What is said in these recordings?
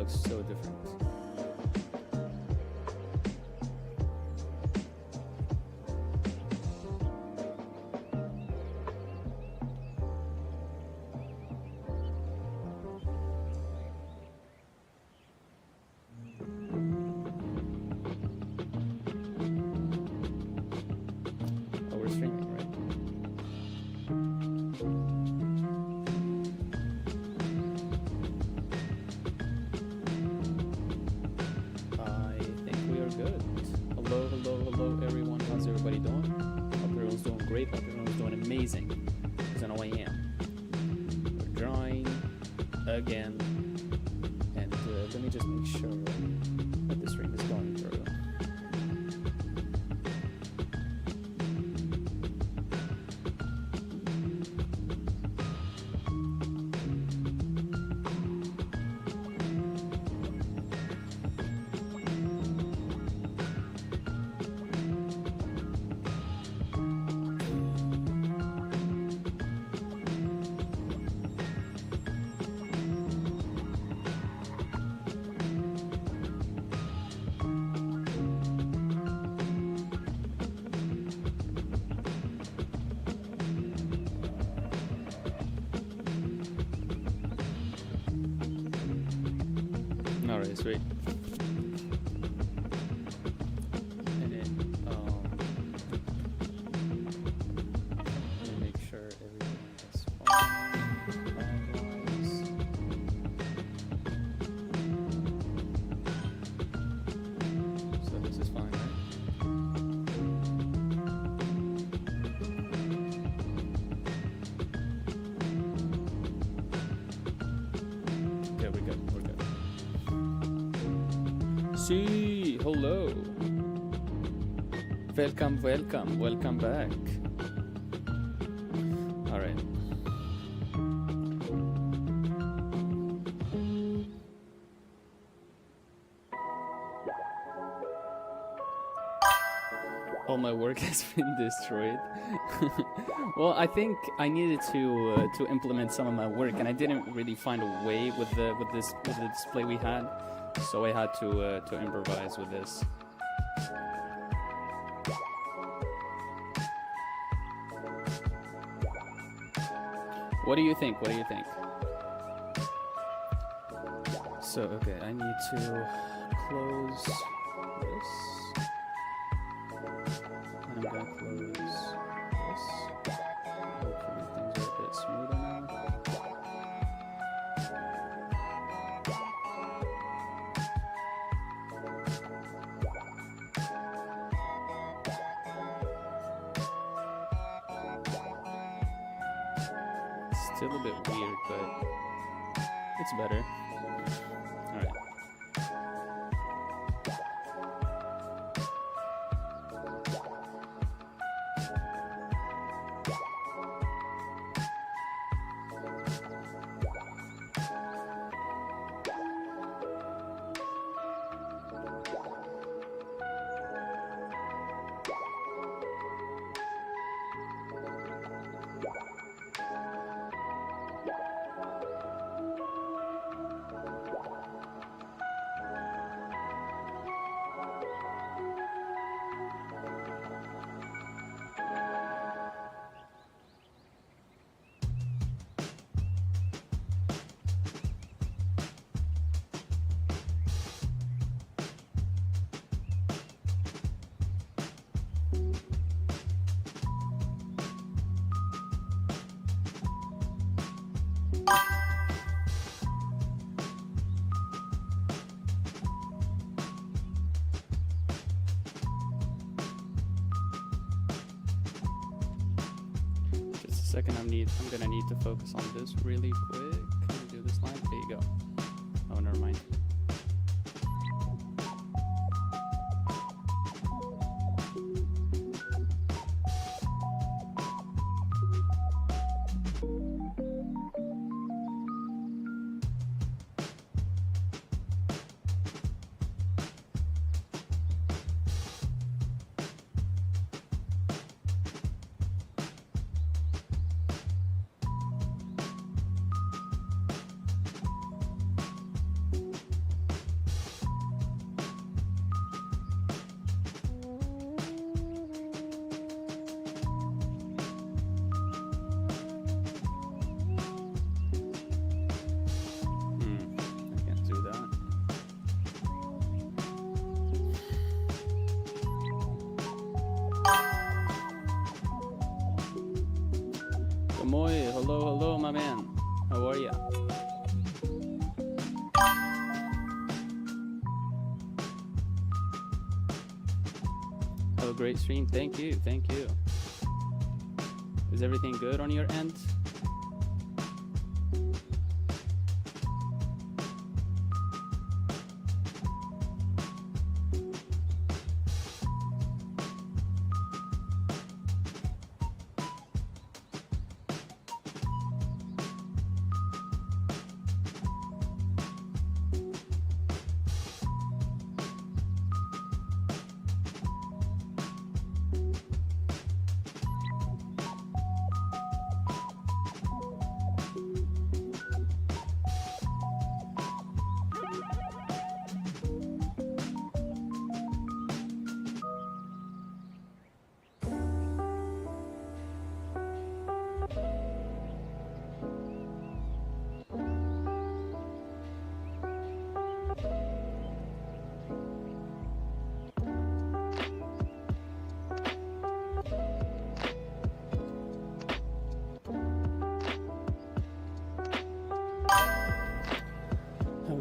looks so different. Oh, we're streaming, right? I think we are good. Hello, hello, hello, everyone. How's everybody doing? Hope everyone's doing great. Hope everyone's doing amazing. Because I know I am. We're drawing again. And let me just make sure that the stream is going through. Alright, sweet. And then, let me make sure everything is fine. Lag-wise. So this is fine, right? Okay, we're good. We're good. See, hello. Welcome, welcome, welcome back. All right. All my work has been destroyed. Well, I think I needed to implement some of my work, and I didn't really find a way with the display we had. So I had to improvise with this. What do you think? What do you think? So, okay, I need to close this. And I'm gonna close this. Hopefully things are a bit smoother now. Still a bit weird, but it's better. Alright. Second, I'm gonna need to focus on this really quick. Can we do this line? There you go. Oh, never mind. Moy, hello, my man. How are ya? Have a great stream. Thank you. Is everything good on your end?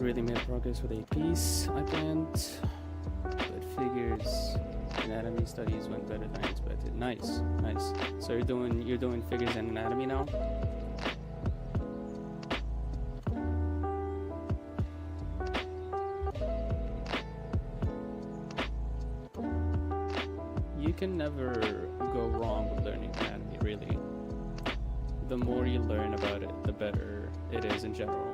Really made progress with a piece I planned, but figures anatomy studies went better than I expected. Nice. So you're doing figures and anatomy now? You can never go wrong with learning anatomy, really. The more you learn about it, the better it is in general.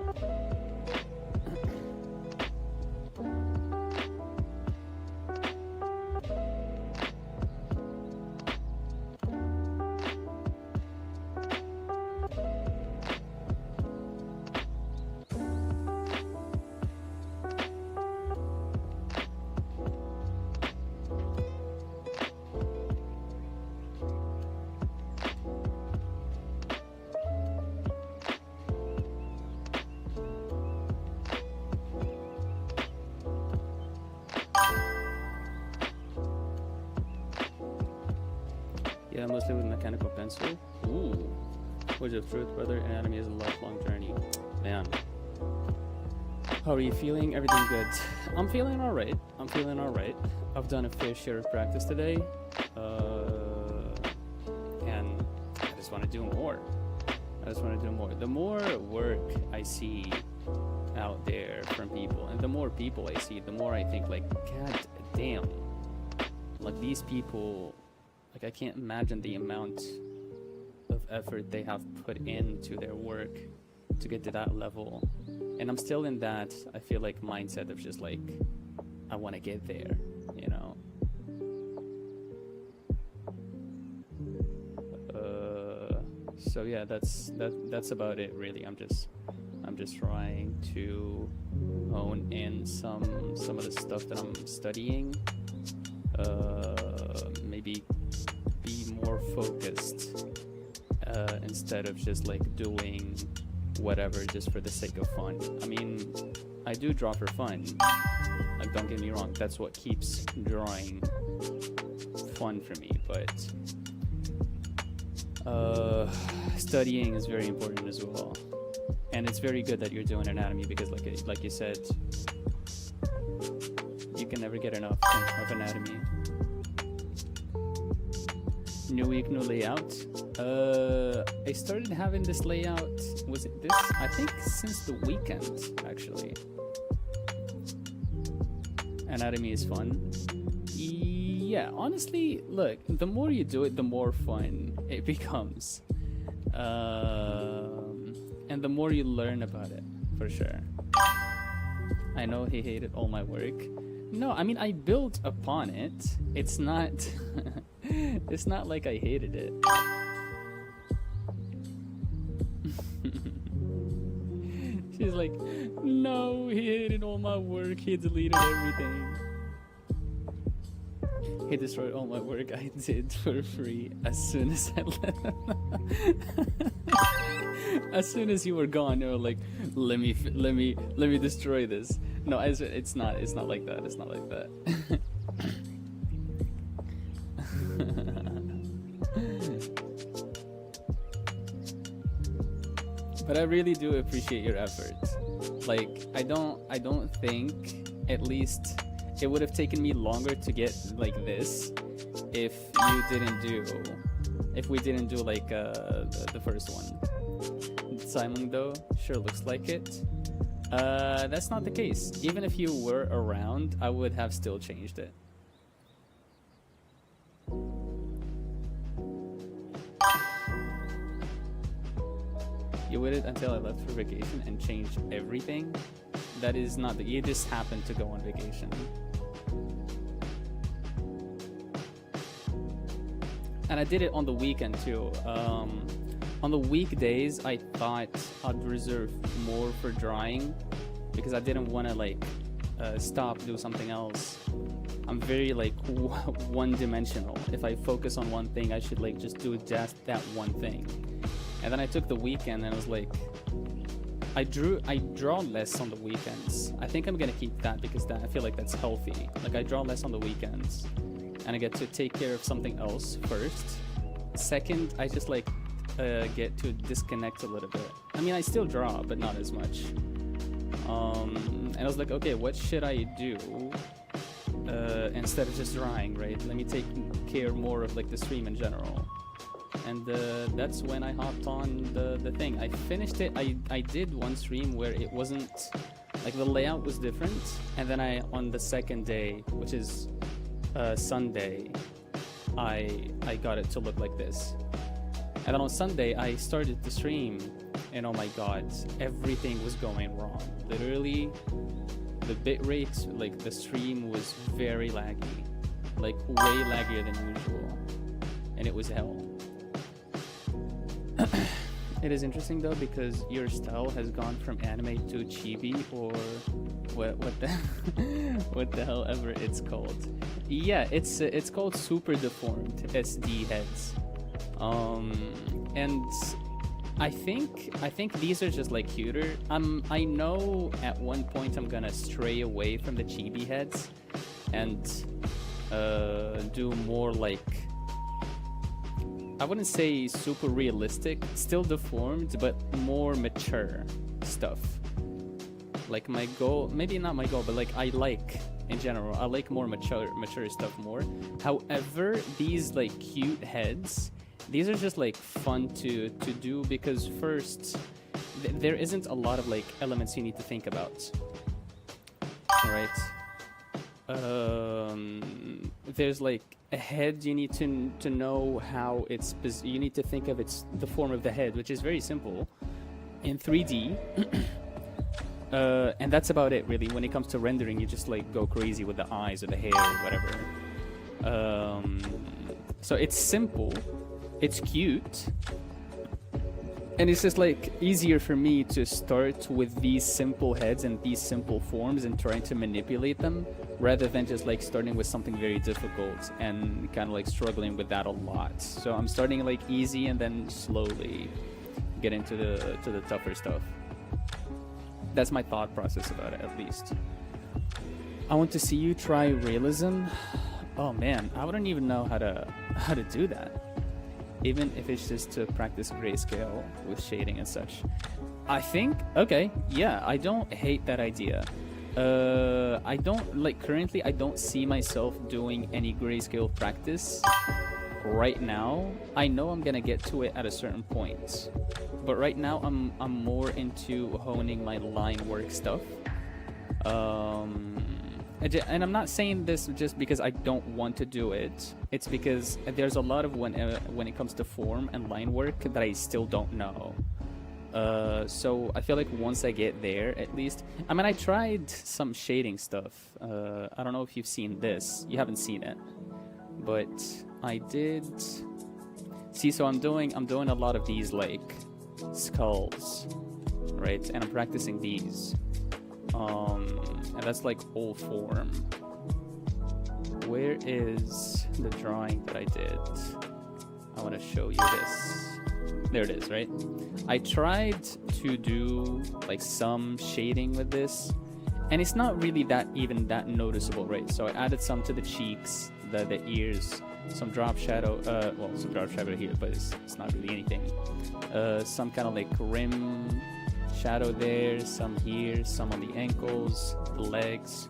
Yeah, mostly with mechanical pencil. Ooh. Words of truth, brother. Anatomy is a lifelong journey. Man. How are you feeling? Everything good? I'm feeling alright. I've done a fair share of practice today. And I just want to do more. The more work I see out there from people, and the more people I see, the more I think, like, God damn. Like, these people... Like, I can't imagine the amount of effort they have put into their work to get to that level. And I'm still in that, I feel like, mindset of just like, I want to get there, you know? So yeah, that's about it, really. I'm just trying to hone in some of the stuff that I'm studying. Maybe be more focused instead of just like doing whatever just for the sake of fun. I mean, I do draw for fun, like, don't get me wrong, that's what keeps drawing fun for me, but studying is very important as well. And it's very good that you're doing anatomy, because like you said, you can never get enough of anatomy. New week, new layout. I started having this layout, was it this? I think since the weekend, actually. Anatomy is fun. Yeah, honestly, look, the more you do it, the more fun it becomes. And the more you learn about it, for sure. I know he hated all my work. No, I mean, I built upon it. It's not... it's not like I hated it. She's like, no, he hated all my work. He deleted everything. He destroyed all my work I did for free as soon as I left. As soon as you were gone, you were like, let me destroy this. No, it's not like that. It's not like that. But I really do appreciate your effort. Like, I don't think, at least, it would have taken me longer to get like this if you didn't do, if we didn't do like the first one. Simon though, sure looks like it. That's not the case. Even if you were around, I would have still changed it. You waited until I left for vacation and changed everything? That is not the, you just happened to go on vacation. And I did it on the weekend too. On the weekdays, I thought I'd reserve more for drawing because I didn't want to like stop, do something else. I'm very like one-dimensional. If I focus on one thing, I should like just do just that one thing. And then I took the weekend and I was like, I draw less on the weekends. I think I'm gonna keep that because I feel like that's healthy. Like I draw less on the weekends and I get to take care of something else first. Second, I just like get to disconnect a little bit. I mean, I still draw, but not as much. And I was like, okay, what should I do instead of just drawing, right? Let me take care more of like the stream in general. And that's when I hopped on the thing. I finished it. I did one stream where it wasn't like the layout was different, and then on the second day, which is Sunday, I got it to look like this. And then on Sunday I started the stream, and oh my god, everything was going wrong. Literally, the bitrate, like the stream was very laggy, like way laggier than usual, and it was hell. It is interesting though because your style has gone from anime to chibi, or what the what the hell ever it's called. Yeah, it's called super deformed SD heads. And I think these are just like cuter. I know at one point I'm gonna stray away from the chibi heads and do more like, I wouldn't say super realistic, still deformed, but more mature stuff. Like my goal, maybe not my goal, but like I like, in general, I like more mature stuff more. However, these like cute heads, these are just like fun to do because first, there isn't a lot of like elements you need to think about. Alright? There's like a head, you need to know how it's, you need to think of the form of the head, which is very simple in 3D. And that's about it really. When it comes to rendering, you just like go crazy with the eyes or the hair or whatever. So it's simple, it's cute, and it's just like easier for me to start with these simple heads and these simple forms and trying to manipulate them, rather than just like starting with something very difficult and kind of like struggling with that a lot. So I'm starting like easy and then slowly get into the tougher stuff. That's my thought process about it, at least. I want to see you try realism. Oh man, I wouldn't even know how to do that. Even if it's just to practice grayscale with shading and such. I think, okay, yeah, I don't hate that idea. I don't, like, currently I don't see myself doing any grayscale practice right now. I know I'm gonna get to it at a certain point, but right now I'm more into honing my line work stuff. And I'm not saying this just because I don't want to do it. It's because there's a lot of when it comes to form and line work that I still don't know. So I feel like once I get there, at least, I mean, I tried some shading stuff. I don't know if you've seen this. You haven't seen it, but I did see. So I'm doing a lot of these like skulls, right? And I'm practicing these. And that's like all form. Where is the drawing that I did? I want to show you this. There it is, right? I tried to do like some shading with this, and it's not really that noticeable, right? So I added some to the cheeks, the ears, some drop shadow. Well, some drop shadow here, but it's not really anything. Some kind of like rim shadow there, some here, some on the ankles, the legs,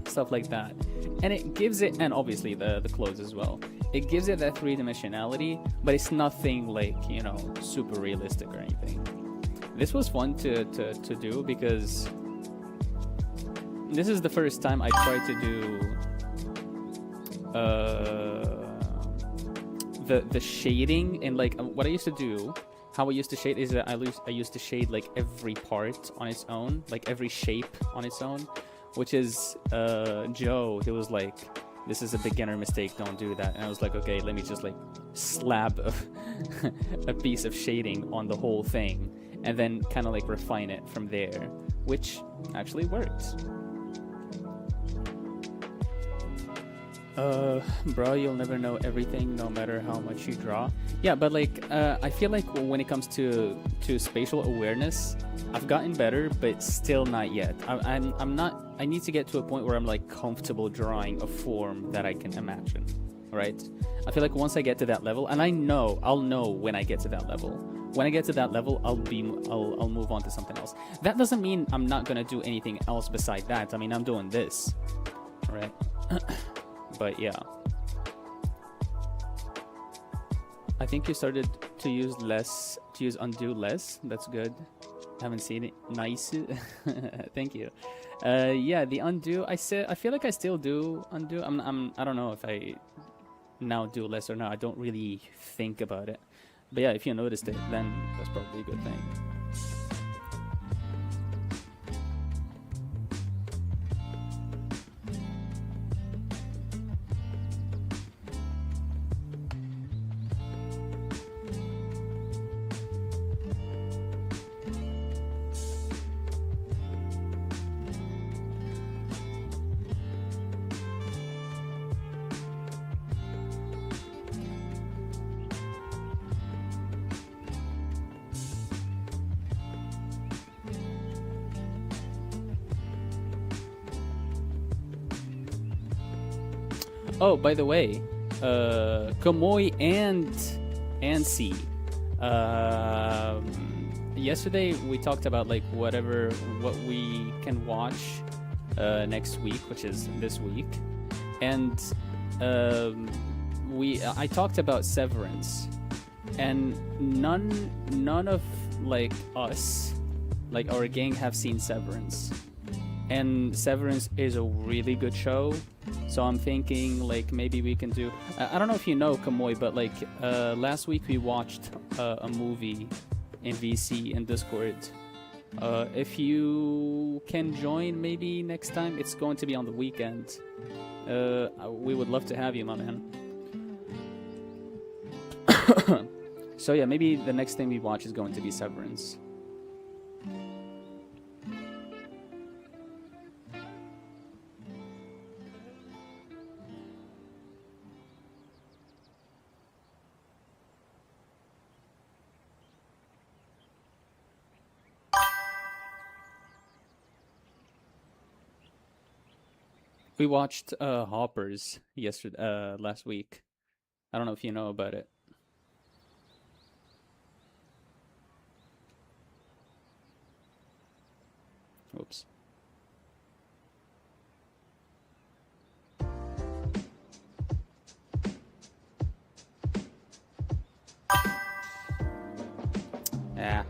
stuff like that. And it gives it, and obviously the clothes as well. It gives it that three-dimensionality, but it's nothing like, you know, super realistic or anything. This was fun to do because this is the first time I tried to do the shading, and like what I used to do, how I used to shade is that I used to shade like every part on its own, like every shape on its own, which is Joe, he was like, this is a beginner mistake, don't do that. And I was like, okay, let me just like slab a piece of shading on the whole thing and then kind of like refine it from there, which actually worked. Bro, you'll never know everything no matter how much you draw. Yeah, but like I feel like when it comes to spatial awareness, I've gotten better, but still not yet. I'm not. I need to get to a point where I'm like comfortable drawing a form that I can imagine, right? I feel like once I get to that level, and I'll know when I get to that level. When I get to that level, I'll move on to something else. That doesn't mean I'm not gonna do anything else beside that. I mean, I'm doing this, right? But yeah, I think you started to use undo less. That's good. Haven't seen it. Nice. Thank you. Yeah, the undo. I feel like I still do undo. I don't know if I now do less or not. I don't really think about it. But yeah, if you noticed it, then that's probably a good thing. Oh, by the way, Kamoy and C. Yesterday we talked about like what we can watch next week, which is this week, and I talked about Severance, and none of like us, like our gang, have seen Severance, and Severance is a really good show. So I'm thinking like maybe we can do. I don't know if you know Kamoy, but like last week we watched a movie in VC in Discord. If you can join, maybe next time. It's going to be on the weekend. We would love to have you, my man. So yeah, maybe the next thing we watch is going to be Severance. We watched Hoppers last week. I don't know if you know about it. Oops. Yeah.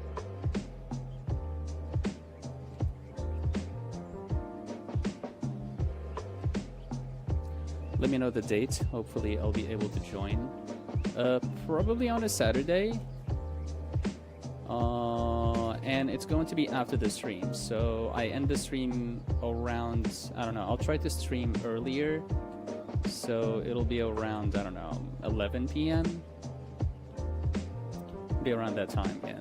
Let me know the date. Hopefully I'll be able to join. Probably on a Saturday. And it's going to be after the stream. So I end the stream around, I don't know, I'll try to stream earlier. So it'll be around, I don't know, 11 p.m. Be around that time, yeah.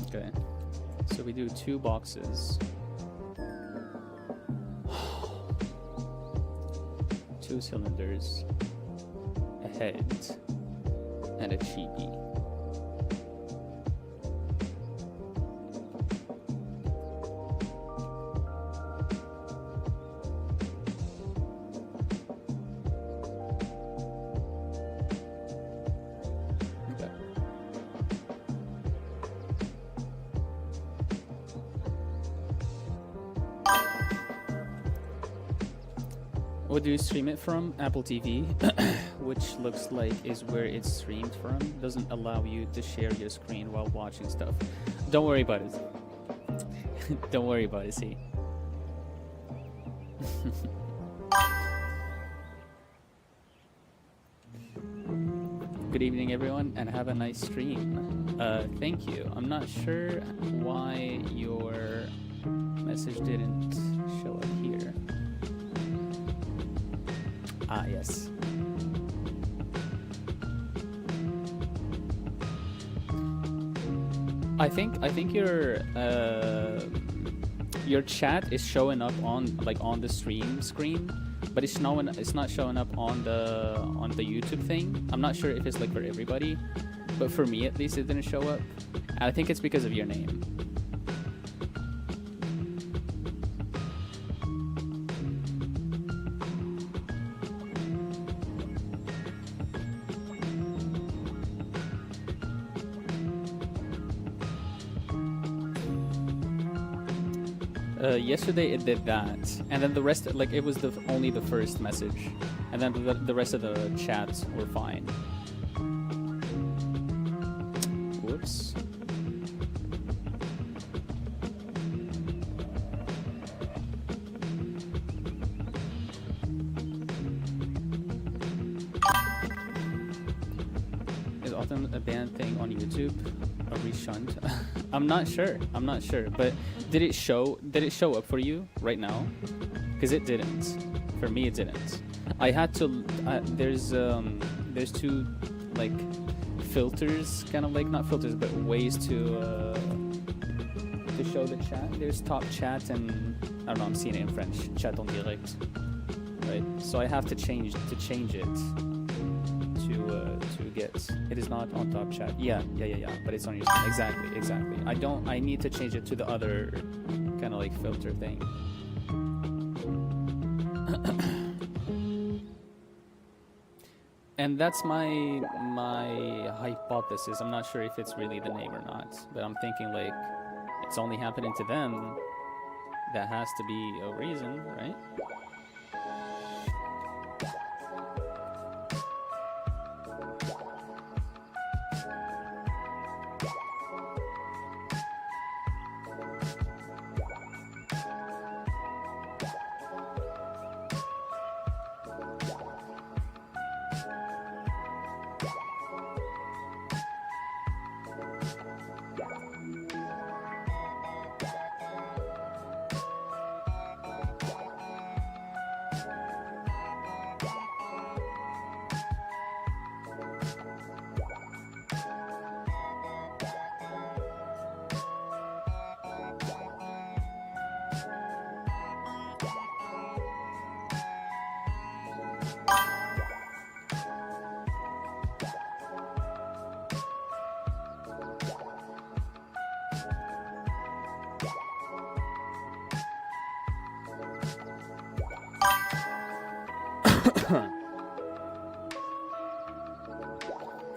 Okay. So we do 2 boxes. 2 cylinders, a head, and a chibi. What do you stream it from? Apple TV, which looks like is where it's streamed from. Doesn't allow you to share your screen while watching stuff. Don't worry about it. Don't worry about it, see. Good evening, everyone, and have a nice stream. Thank you. I'm not sure why your message didn't show up here. Ah, yes. I think your chat is showing up on the stream screen, but it's not showing up on the YouTube thing. I'm not sure if it's like for everybody, but for me at least it didn't show up. And I think it's because of your name. Yesterday it did that, and then the rest, like, it was only the first message, and then the rest of the chats were fine. Whoops. Is often a banned thing on YouTube? Are we shunned? I'm not sure, but did it show up for you right now? Because it didn't. For me, it didn't. I had to. There's two like filters, kind of like, not filters, but ways to show the chat. There's top chat and I don't know. I'm seeing it in French. Chat en direct, right? So I have to change it to get. It is not on top chat. Yeah. But it's on your screen. Exactly. I need to change it to the other kind of like filter thing. And that's my hypothesis. I'm not sure if it's really the name or not, but I'm thinking like it's only happening to them. That has to be a reason, right?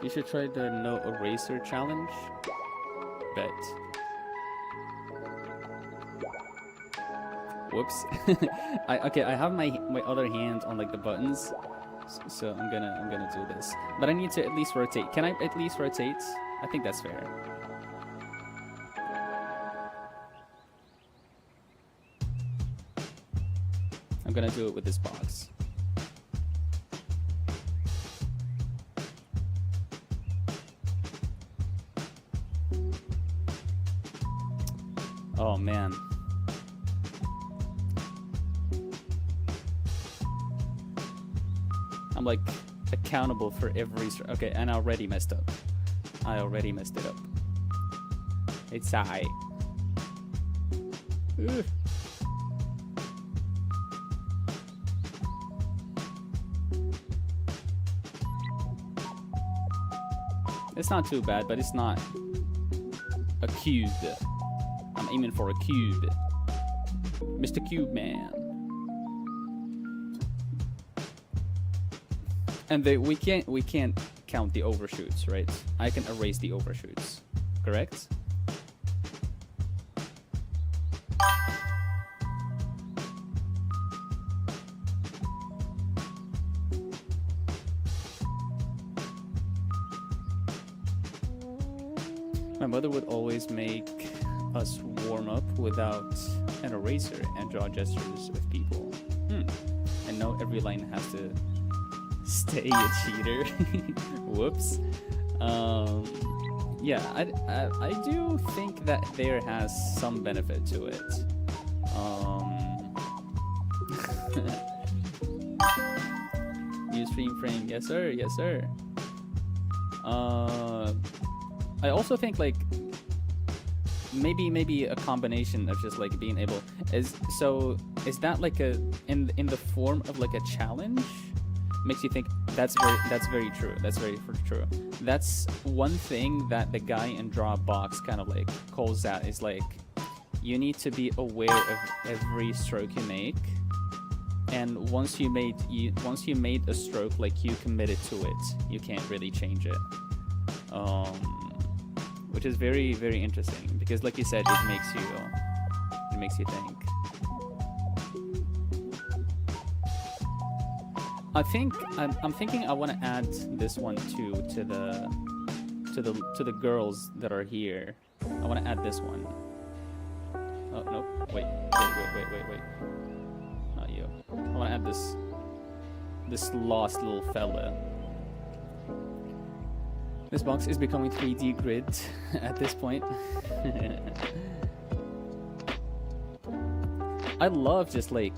You should try the no eraser challenge. Bet. Whoops. I have my other hand on like the buttons, so I'm gonna do this. But I need to at least rotate. Can I at least rotate? I think that's fair. I'm gonna do it with this box. Oh man. I'm like accountable for every. Okay, and I already messed up. I already messed it up. It's I. It's not too bad, but it's not a cube. I'm aiming for a cube. Mr. Cube Man. And we can't count the overshoots, right? I can erase the overshoots, correct? My mother would always make us warm up without an eraser and draw gestures of people. And know every line has to stay a cheater. Whoops. Yeah, I do think that there has some benefit to it. New stream frame, yes sir, yes sir. I also think like maybe a combination of just like being able is that like a in the form of like a challenge? Makes you think that's very true. That's very true. That's one thing that the guy in Dropbox kind of like calls out is like you need to be aware of every stroke you make, and once you made a stroke, like you committed to it, you can't really change it. Which is very, very interesting because, like you said, it makes you think. I'm thinking I want to add this one too to the girls that are here. I want to add this one. Oh nope! Wait! Not you. I want to add this lost little fella. This box is becoming 3D grid at this point. I love just like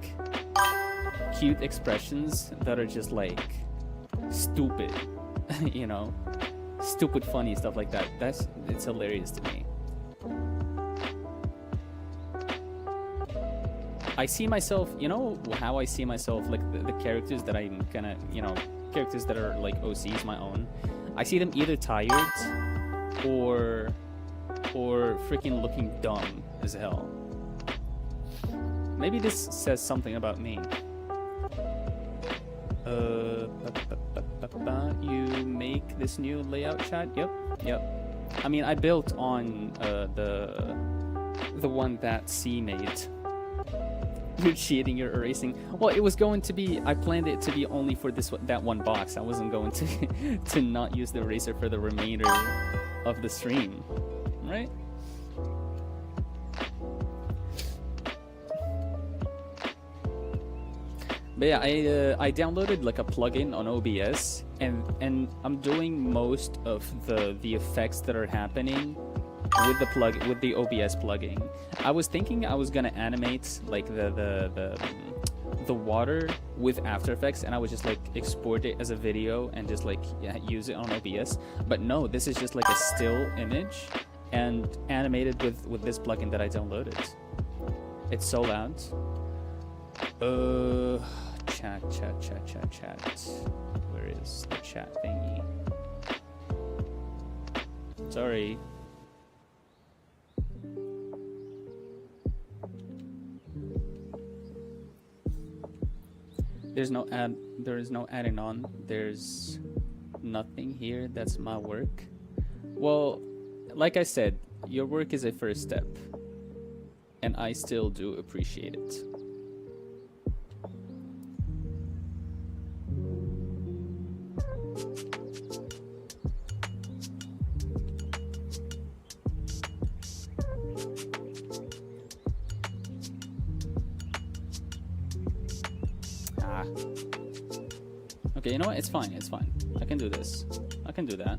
cute expressions that are just like stupid, you know, stupid funny stuff like that. It's hilarious to me. I see myself, you know how I see myself, like the characters that I'm gonna, you know, characters that are like OCs, my own. I see them either tired or freaking looking dumb as hell. Maybe this says something about me. You make this new layout, chat? Yep. I mean, I built on the one that C made. You're cheating, you're erasing. Well, it was going to be, I planned it to be only for that one box. I wasn't going to not use the eraser for the remainder of the stream, right? But yeah, I downloaded like a plugin on OBS, and I'm doing most of the effects that are happening with the OBS plugin. I was thinking I was gonna animate like the water with After Effects, and I would just like export it as a video and just like use it on OBS. But no, this is just like a still image and animated with this plugin that I downloaded. It's so loud. Chat. Where is the chat thingy? Sorry. There is no adding on. There's nothing here. That's my work. Well, like I said, your work is a first step, and I still do appreciate it. Okay, you know what? It's fine. It's fine. I can do this. I can do that.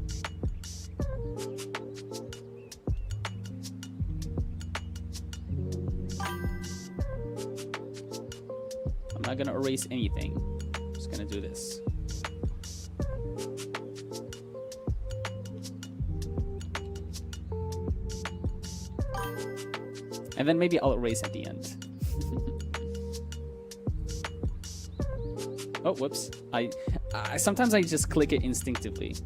I'm not gonna erase anything. I'm just gonna do this. And then maybe I'll erase at the end. Oh, whoops. Sometimes I just click it instinctively.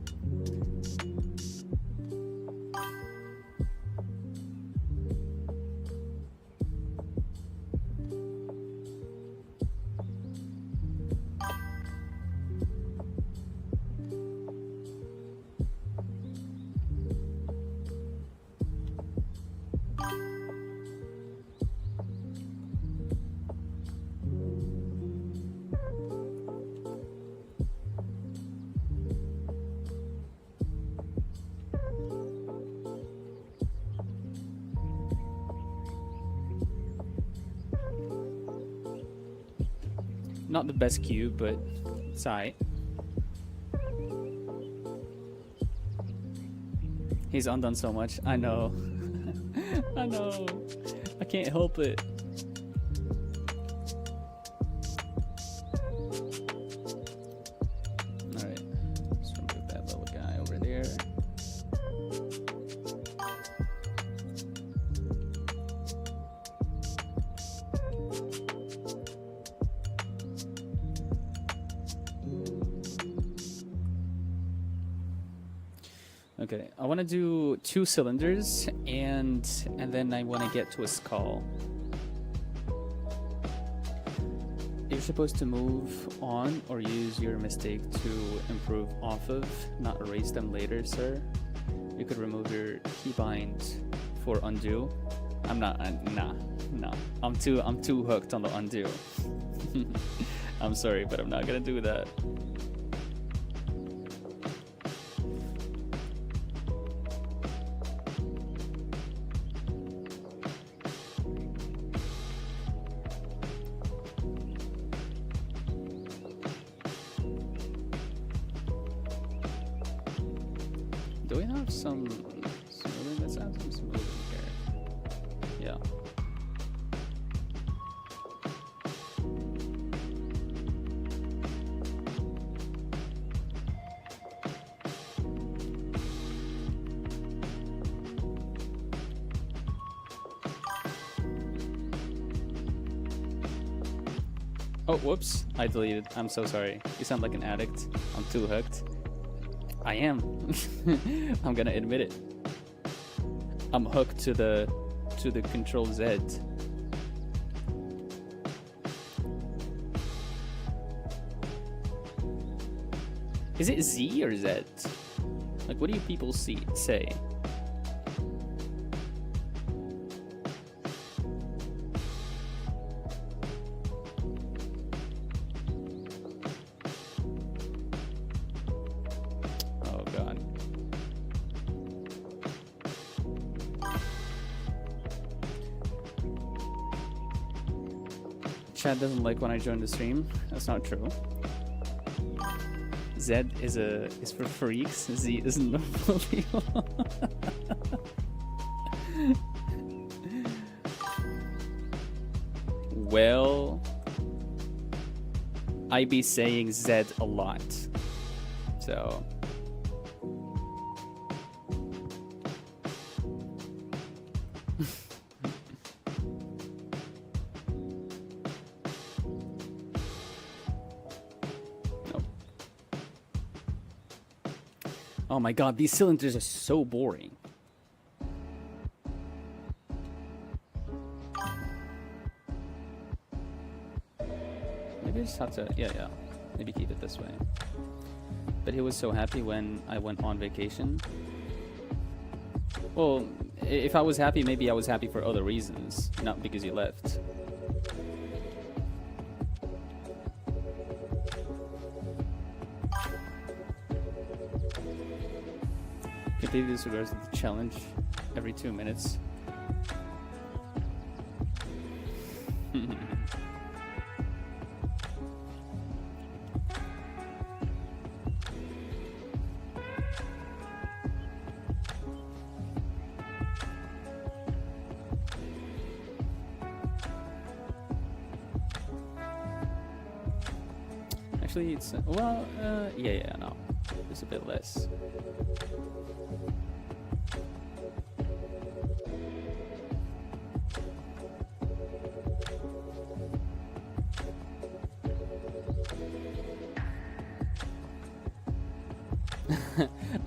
Not the best cube, but it's alright. He's undone so much. I know. I know. I can't help it. Alright. Let's remove that little guy over there. Okay, I want to do 2 cylinders and then I want to get to a skull. You're supposed to move on or use your mistake to improve off of, not erase them later, sir. You could remove your keybind for undo. I'm not, nah. I'm too hooked on the undo. I'm sorry, but I'm not gonna do that. Do we have some smoothing? Let's add some smoothing here. Yeah. Oh, whoops. I deleted. I'm so sorry. You sound like an addict. I'm too hooked. I am. I'm gonna admit it. I'm hooked to the Control Z. Is it Z or Z? Like, what do you people say? Chad doesn't like when I join the stream. That's not true. Z is for freaks. Z is normal people. Well, I be saying Z a lot, so. Oh my god, these cylinders are so boring. Maybe I just have to, yeah. Maybe keep it this way. But he was so happy when I went on vacation. Well, if I was happy, maybe I was happy for other reasons, not because you left. Continue this regards to the challenge every 2 minutes. Actually, it's well, yeah, no, it's a bit less.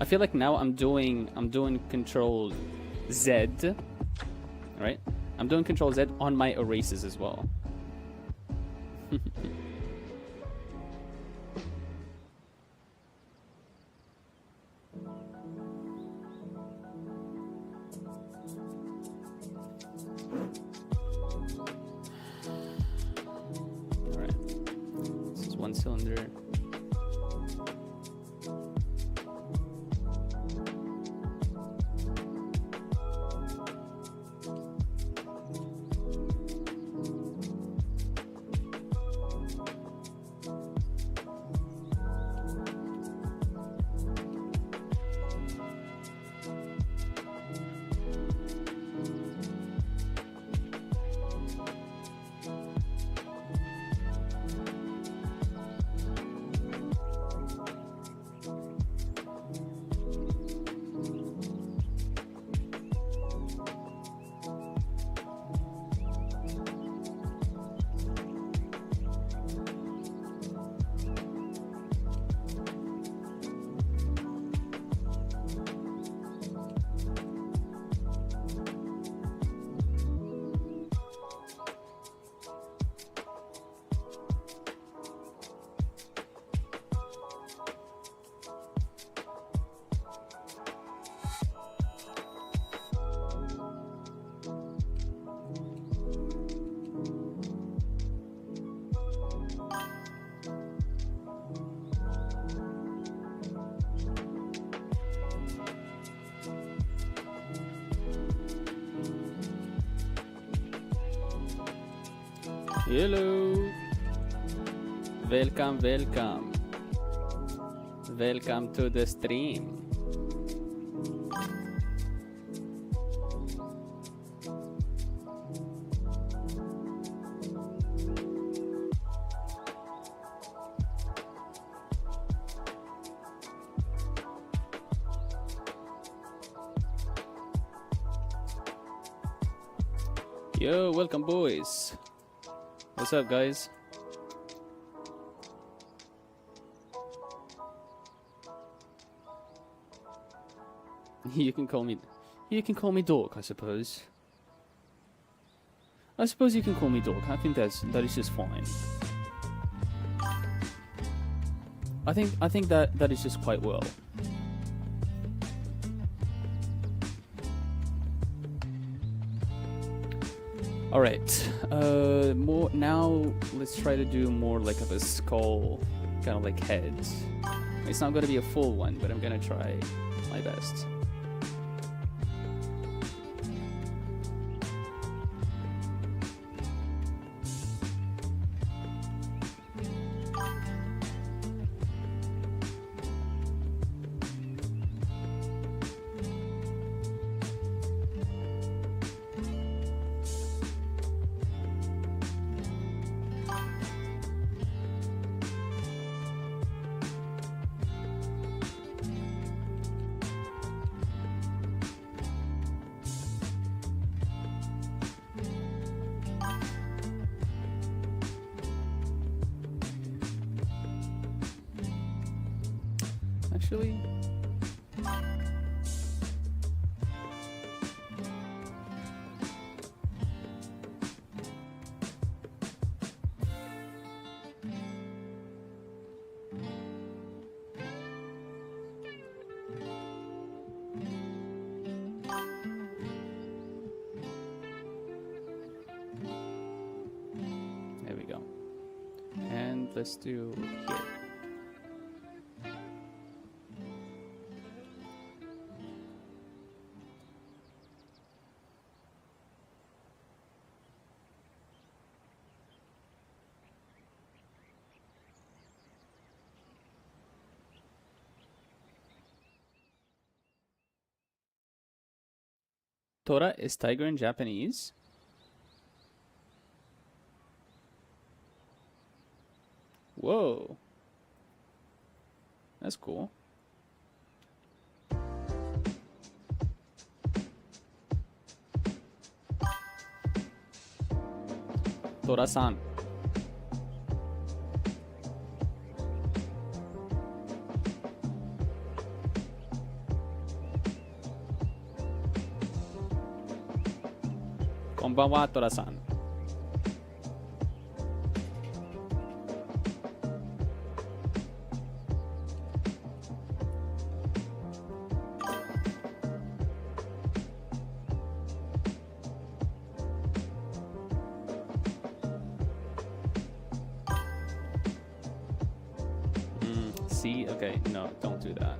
I feel like now I'm doing Control Z, right? I'm doing Control Z on my erases as well. Alright, this is 1 cylinder. Hello. Welcome, welcome. Welcome to the stream. Yo, welcome boys. What's up, guys? You can call me Dork, I suppose. I suppose you can call me Dork. I think that is just fine. I think that is just quite well. All right. More now. Let's try to do more like of a skull, kind of like head. It's not gonna be a full one, but I'm gonna try my best. Actually, there we go. And let's do here. Tora is tiger in Japanese. Whoa. That's cool. Tora-san. Konbanwa, Tora-san. See? Okay, no, don't do that.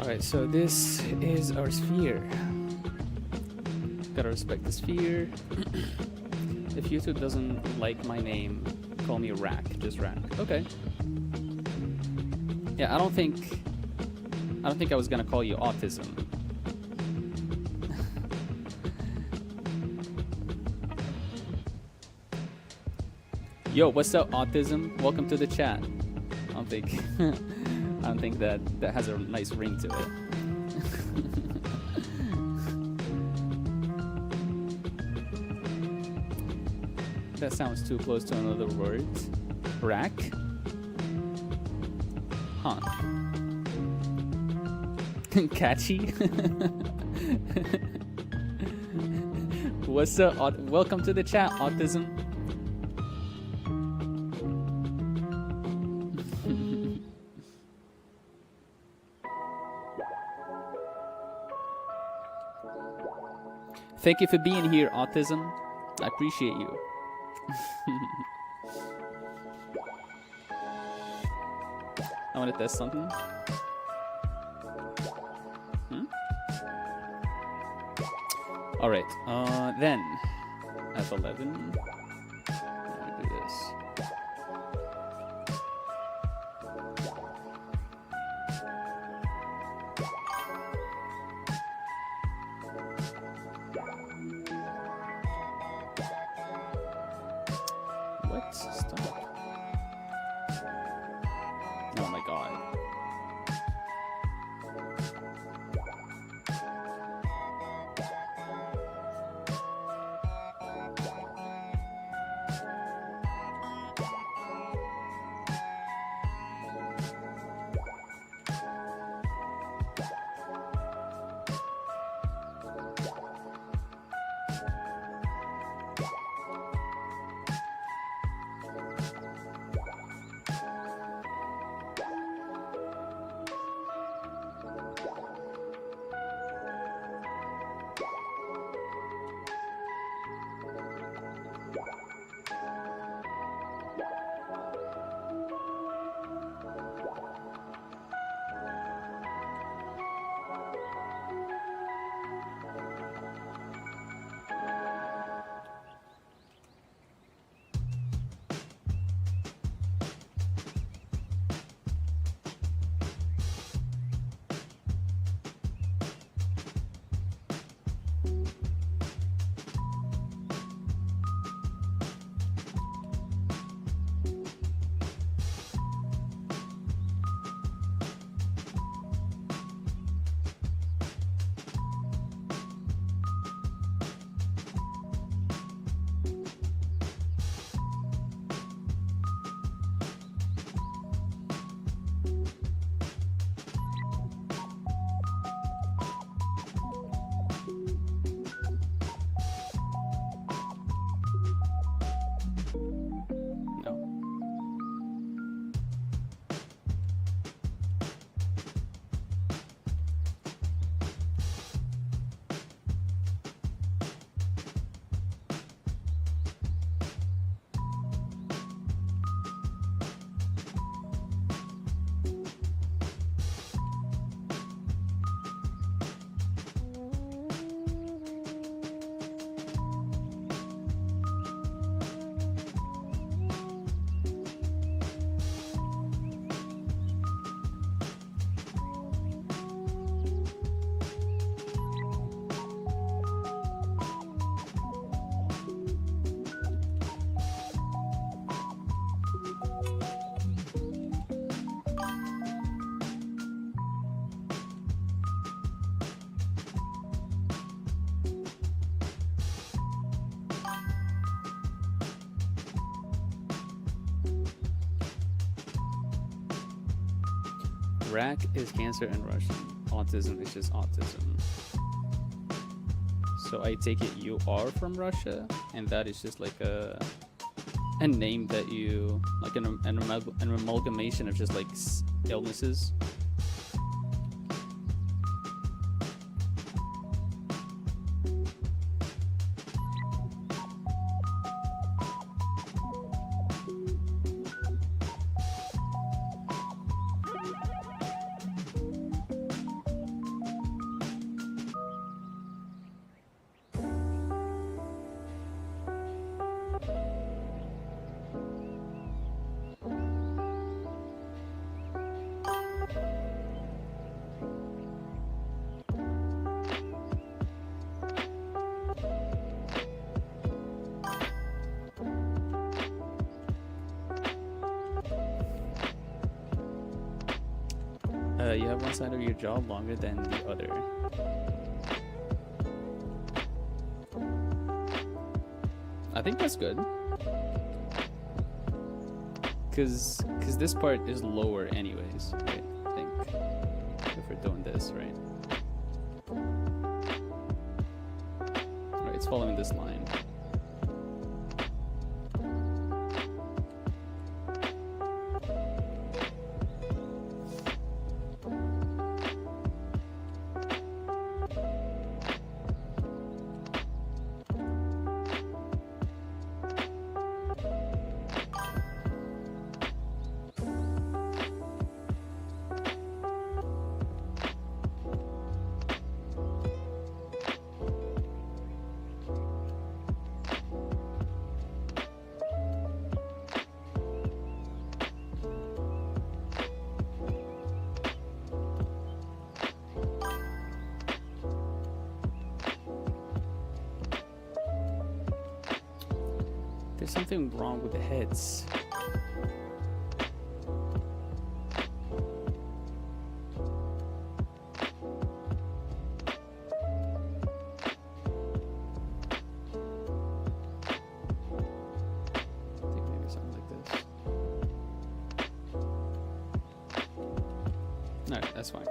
Alright, so this is our sphere. Gotta respect the sphere. If YouTube doesn't like my name, call me Rack. Just Rack. Okay. Yeah, I don't think I was gonna call you Autism. Yo, what's up, Autism? Welcome to the chat. I don't think I don't think that has a nice ring to it. That sounds too close to another word. Rack? Huh. Catchy? What's up? Welcome to the chat, Autism. Thank you for being here, Autism. I appreciate you. I want to test something. All right. Then at 11, I'm gonna do this. What? Stop. Oh my god. Rack is cancer in Russian. Autism is just autism. So I take it you are from Russia, and that is just like a name that you like an amalgamation of just like illnesses. you have one side of your jaw longer than the other. I think that's good. Cause this part is lower anyways, right? I think if we're doing this, right? Alright, it's following this line. There's something wrong with the heads. I think maybe something like this. Alright, that's fine.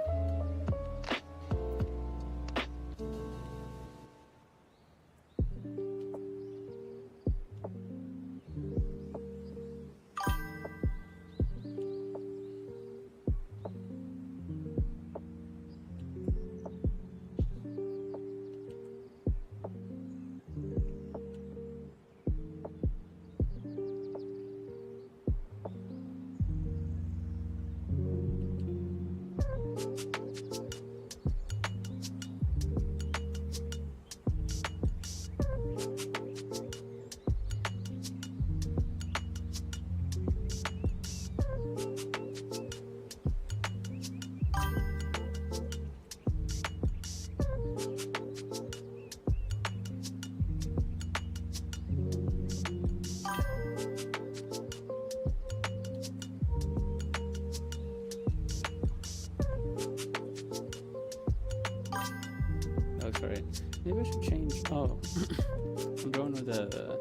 Right. Maybe I should change. Oh, I'm going with a.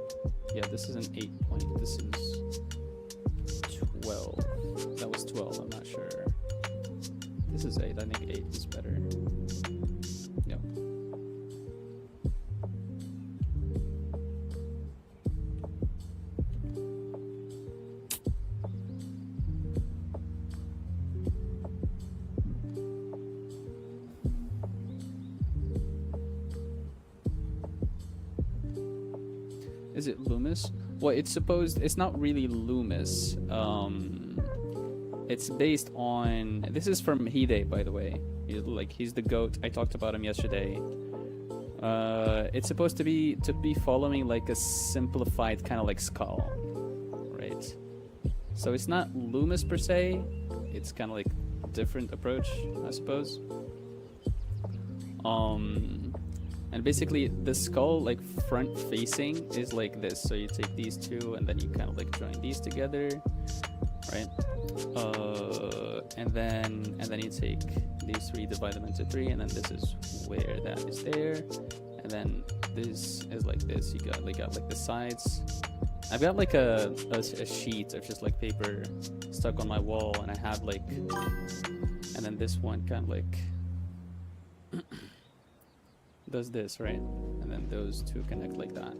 Yeah, this is an 8 point. This is 12. That was 12. I'm not sure. This is 8. I think 8 is better. Yep. Is it Loomis? Well, it's supposed. It's not really Loomis. It's based on. This is from Hehe, by the way. He's the goat. I talked about him yesterday. It's supposed to be following like a simplified kind of like skull, right? So it's not Loomis per se. It's kind of like a different approach, I suppose. And basically the skull, like front facing, is like this. So you take these two and then you kind of like join these together, right? And then you take these three, divide them into 3, and then this is where that is there. And then this is like this. You got like the sides. I've got like a sheet of just like paper stuck on my wall, and I have like, and then this one kind of like does this, right? And then those two connect like that.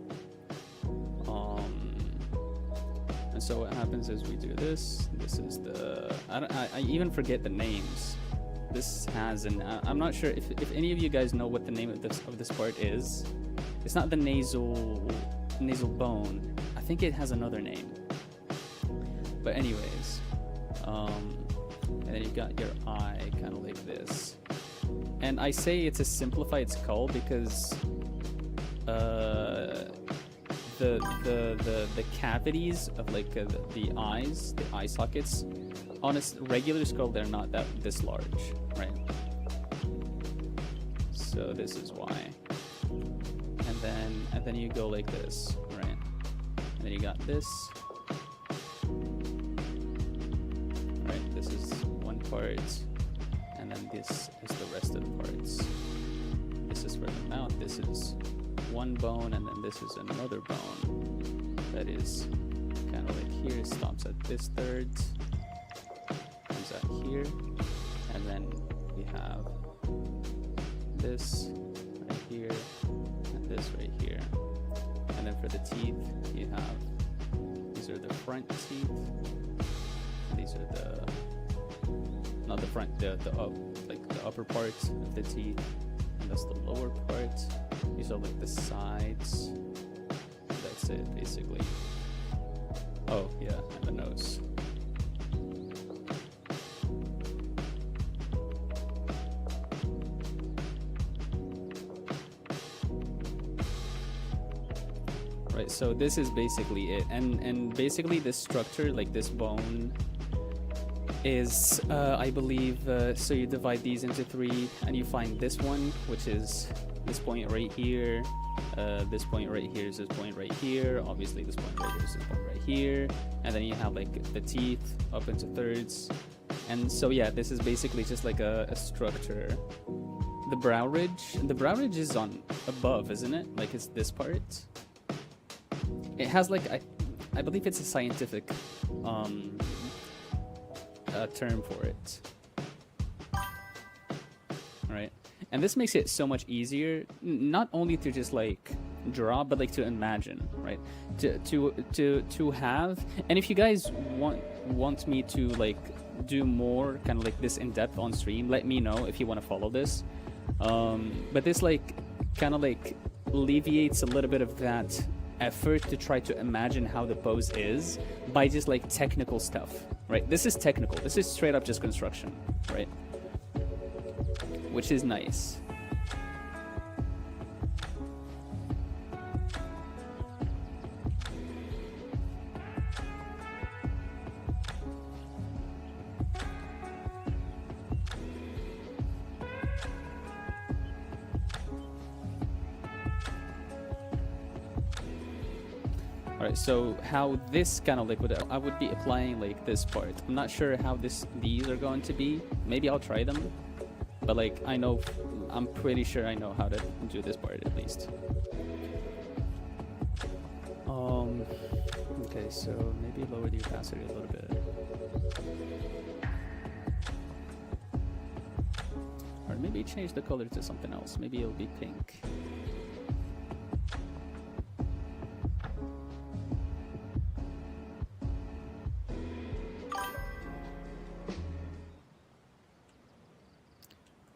And so what happens is we do this. This is the I even forget the names. This has an I'm not sure if any of you guys know what the name of this part is. It's not the nasal bone. I think it has another name. But anyways, and then you've got your eye kind of like this. And I say it's a simplified skull because the cavities of like the eyes, the eye sockets, on a regular skull they're not this large, right? So this is why. And then you go like this, right? And then you got this. Right, this is one part. this is the rest of the parts. This is for the mouth. This is one bone, and then this is another bone that is kind of like here. It stops at this third, comes out here, and then we have this right here and this right here. And then for the teeth, you have, these are the front teeth. These are the, not the front, the up, like the upper parts of the teeth, and that's the lower part. These are like the sides. That's it, basically. Oh yeah, and the nose. Right, so this is basically it, and basically this structure, like this bone, is I believe so you divide these into three, and you find this one, which is this point right here, this point right here is this point right here, obviously this point right here is this point right here, and then you have like the teeth up into thirds. And so yeah, this is basically just like a structure. The brow ridge is on above, isn't it? Like it's this part. It has like I believe it's a scientific term for it. Right? And this makes it so much easier, not only to just like draw, but like to imagine, right? To have. And if you guys want me to like do more kind of like this in depth on stream, let me know if you want to follow this. But this like kind of like alleviates a little bit of that effort to try to imagine how the pose is by just like technical stuff, right? This is technical. This is straight up just construction, right? Which is nice. Alright, so how this kind of liquid, I would be applying like this part. I'm not sure how these are going to be. Maybe I'll try them. But like, I'm pretty sure I know how to do this part at least. Okay, so maybe lower the opacity a little bit. Or maybe change the color to something else. Maybe it'll be pink.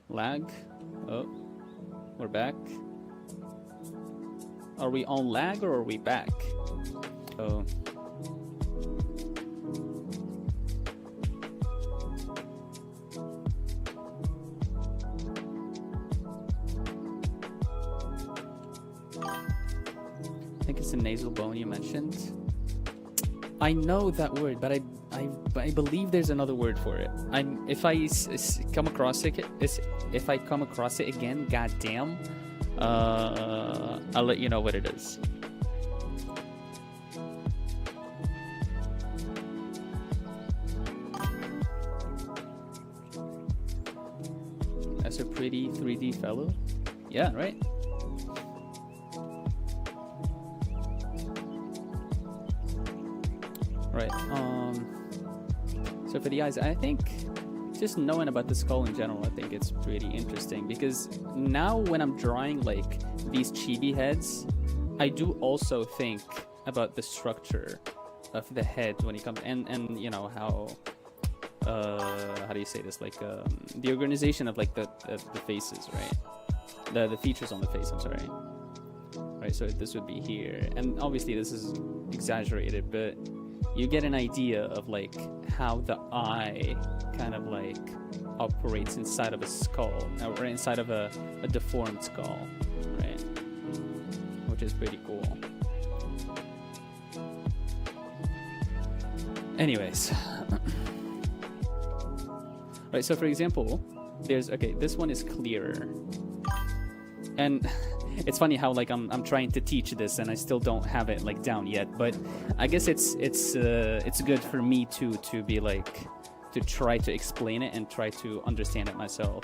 Lag. Oh, we're back. Are we on lag or are we back? Oh. I think it's a nasal bone you mentioned. I know that word, but I believe there's another word for it. If I come across it again, goddamn, I'll let you know what it is. That's a pretty 3D fellow. Yeah, right. Right. So for the eyes, I think just knowing about the skull in general, I think it's pretty interesting, because now when I'm drawing like these chibi heads, I do also think about the structure of the head when it comes, and you know how do you say this, like the organization of like the faces, right? The features on the face, I'm sorry. Right, so this would be here, and obviously this is exaggerated, but you get an idea of like how the eye kind of like operates inside of a skull, or inside of a deformed skull, right? Which is pretty cool. Anyways. Right, so for example, this one is clearer. And it's funny how like I'm trying to teach this and I still don't have it like down yet, but I guess it's good for me to be like to try to explain it and try to understand it myself.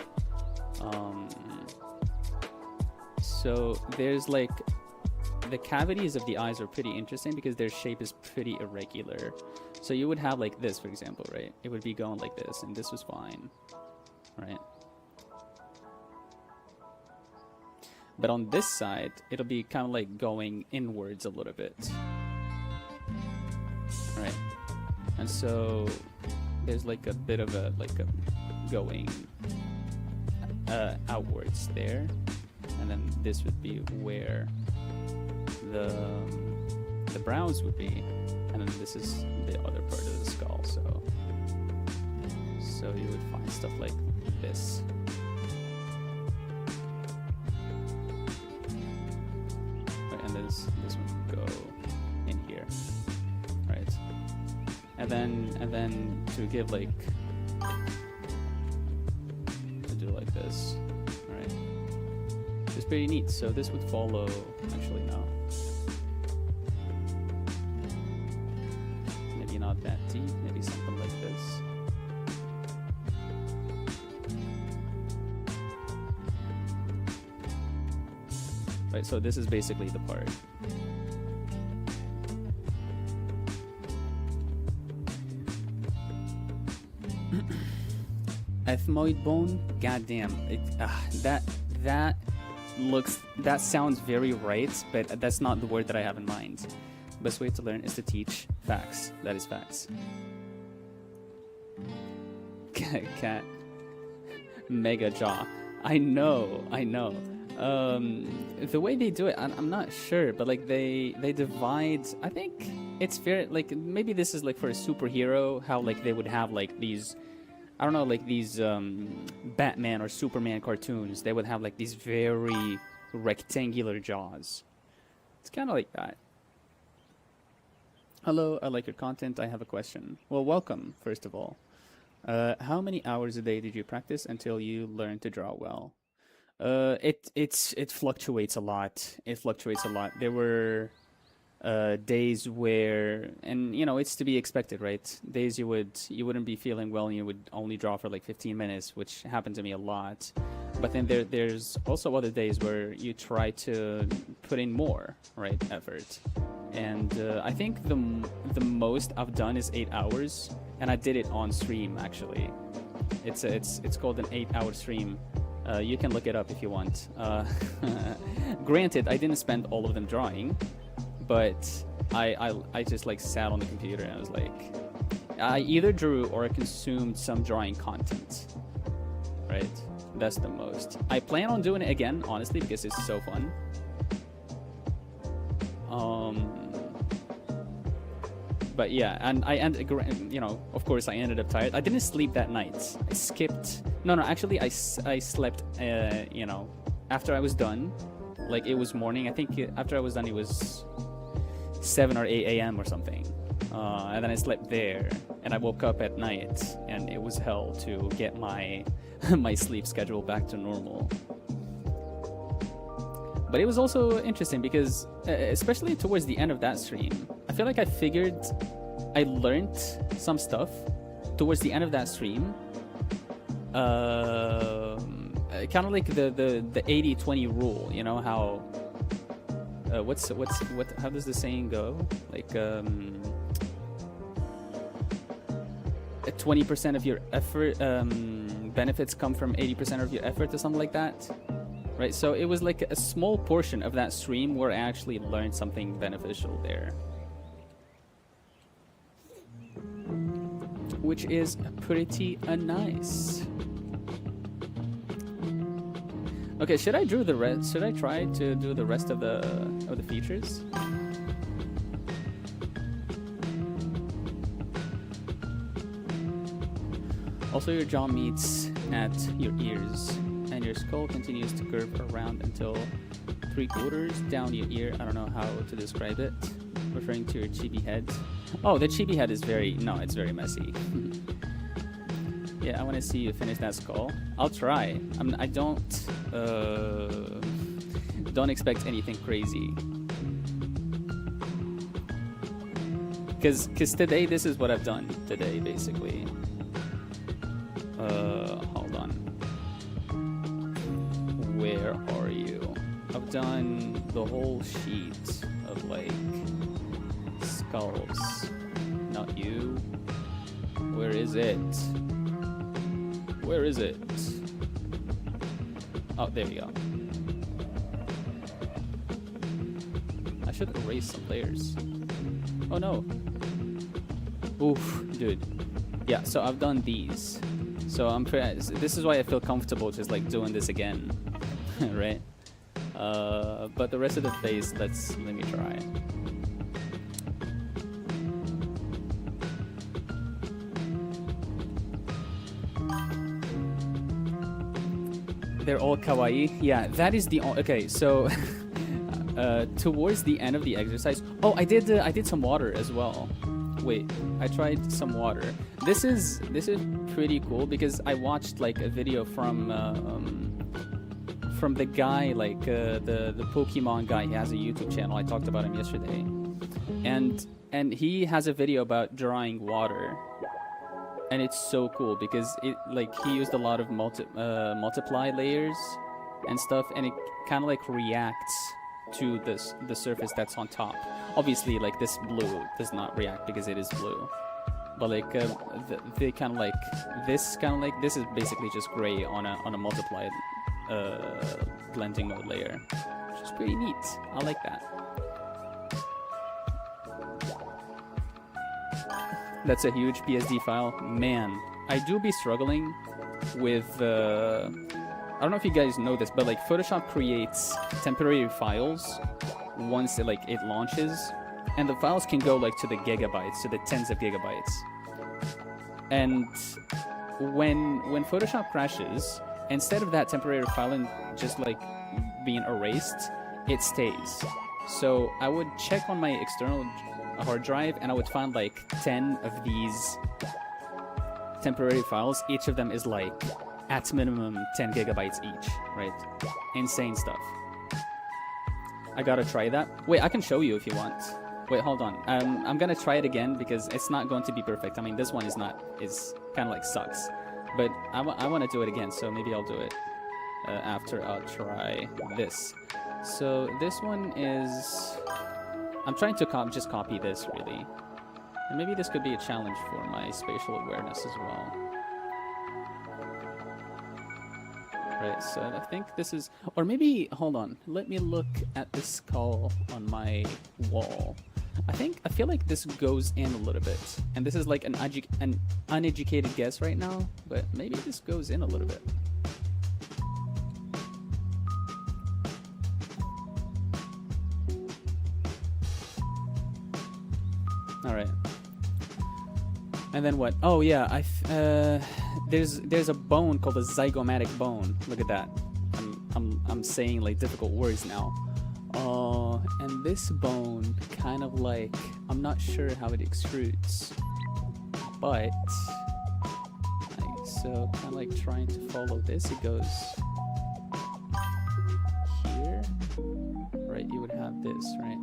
So there's like the cavities of the eyes are pretty interesting because their shape is pretty irregular. So you would have like this, for example, right? It would be going like this, and this was fine, right? But on this side, it'll be kind of like going inwards a little bit, right? And so there's like a bit of a going outwards there, and then this would be where the brows would be, and then this is the other part of the skull. So you would find stuff like this. Right, and this would go in here, right? And then to give like to do like this, right? It's pretty neat. So this would follow. Actually, no. Maybe not that deep. Maybe something like this. Right. So this is basically the part. Ethmoid bone. Goddamn. That sounds very right, but that's not the word that I have in mind. Best way to learn is to teach. Facts. That is facts. Cat. Mega jaw. I know. The way they do it, I'm not sure, but like they divide. I think it's fair. Like maybe this is like for a superhero, how like they would have like these. I don't know, like these Batman or Superman cartoons, they would have like these very rectangular jaws. It's kind of like that. Hello, I like your content. I have a question. Well, welcome, first of all. How many hours a day did you practice until you learned to draw well? It fluctuates a lot. There were days where, and you know, it's to be expected, right? Days you wouldn't be feeling well and you would only draw for like 15 minutes, which happened to me a lot. But then there's also other days where you try to put in more, right, effort. And I think the most I've done is 8 hours, and I did it on stream actually. It's called an 8-hour stream. You can look it up if you want. Granted, I didn't spend all of them drawing, but I just like sat on the computer and I was like, I either drew or I consumed some drawing content, right? That's the most. I plan on doing it again, honestly, because it's so fun. But yeah, and you know, of course, I ended up tired. I didn't sleep that night. I skipped. No, actually, I slept. You know, after I was done, like it was morning. I think after I was done, it was 7 or 8 a.m. or something. And then I slept there, and I woke up at night, and it was hell to get my my sleep schedule back to normal. But it was also interesting because, especially towards the end of that stream, I feel like I learned some stuff towards the end of that stream. Kind of like the 80-20 rule, you know, how how does the saying go? Like 20% of your effort benefits come from 80% of your effort or something like that. Right, so it was like a small portion of that stream where I actually learned something beneficial there, which is pretty nice. Okay, should I do the rest? Should I try to do the rest of the features? Also, your jaw meets at your ears, and your skull continues to curve around until 3/4 down your ear. I don't know how to describe it. Referring to your chibi head. Oh, the chibi head is it's very messy. Yeah, I want to see you finish that skull. I'll try. I don't expect anything crazy. Because today, this is what I've done today, basically. Hold on. Where are you? I've done the whole sheet of like skulls. Not you. Where is it? Where is it? Oh, there you go. I should erase some layers. Oh no. Oof, dude. Yeah, so I've done these. So this is why I feel comfortable just like doing this again, right? But the rest of the face, let me try. They're all kawaii. Yeah, that is the okay. So towards the end of the exercise, oh, I did some water as well. Wait, I tried some water. This is pretty cool because I watched like a video from the guy, like the Pokemon guy. He has a YouTube channel. I talked about him yesterday, and he has a video about drawing water, and it's so cool because it like he used a lot of multiply layers and stuff, and it kind of like reacts to the surface that's on top. Obviously, like this blue does not react because it is blue, but like they kind of like this is basically just gray on a multiplied blending mode layer, which is pretty neat. I like that. That's a huge PSD file. Man, I do be struggling with I don't know if you guys know this, but like Photoshop creates temporary files once it launches, and the files can go like to the gigabytes, to the tens of gigabytes. And when Photoshop crashes, instead of that temporary file just like being erased, it stays. So I would check on my external hard drive, and I would find like 10 of these temporary files. Each of them is like at minimum 10 gigabytes each, right? Insane stuff. I gotta try that. Wait, I can show you if you want. Wait, hold on. I'm gonna try it again because it's not going to be perfect. I mean, this one is kind of like sucks. But I want to do it again, so maybe I'll do it after I'll try this. So this one is... I'm trying to just copy this, really. And maybe this could be a challenge for my spatial awareness as well. Right, so I think this is... Or maybe, hold on. Let me look at the skull on my wall. I feel like this goes in a little bit. And this is like an uneducated guess right now, but maybe this goes in a little bit. All right. And then what? Oh yeah, there's a bone called a zygomatic bone. Look at that. I'm saying like difficult words now. And this bone kind of like, I'm not sure how it extrudes, but so kind of like trying to follow this. It goes here, right? You would have this, right?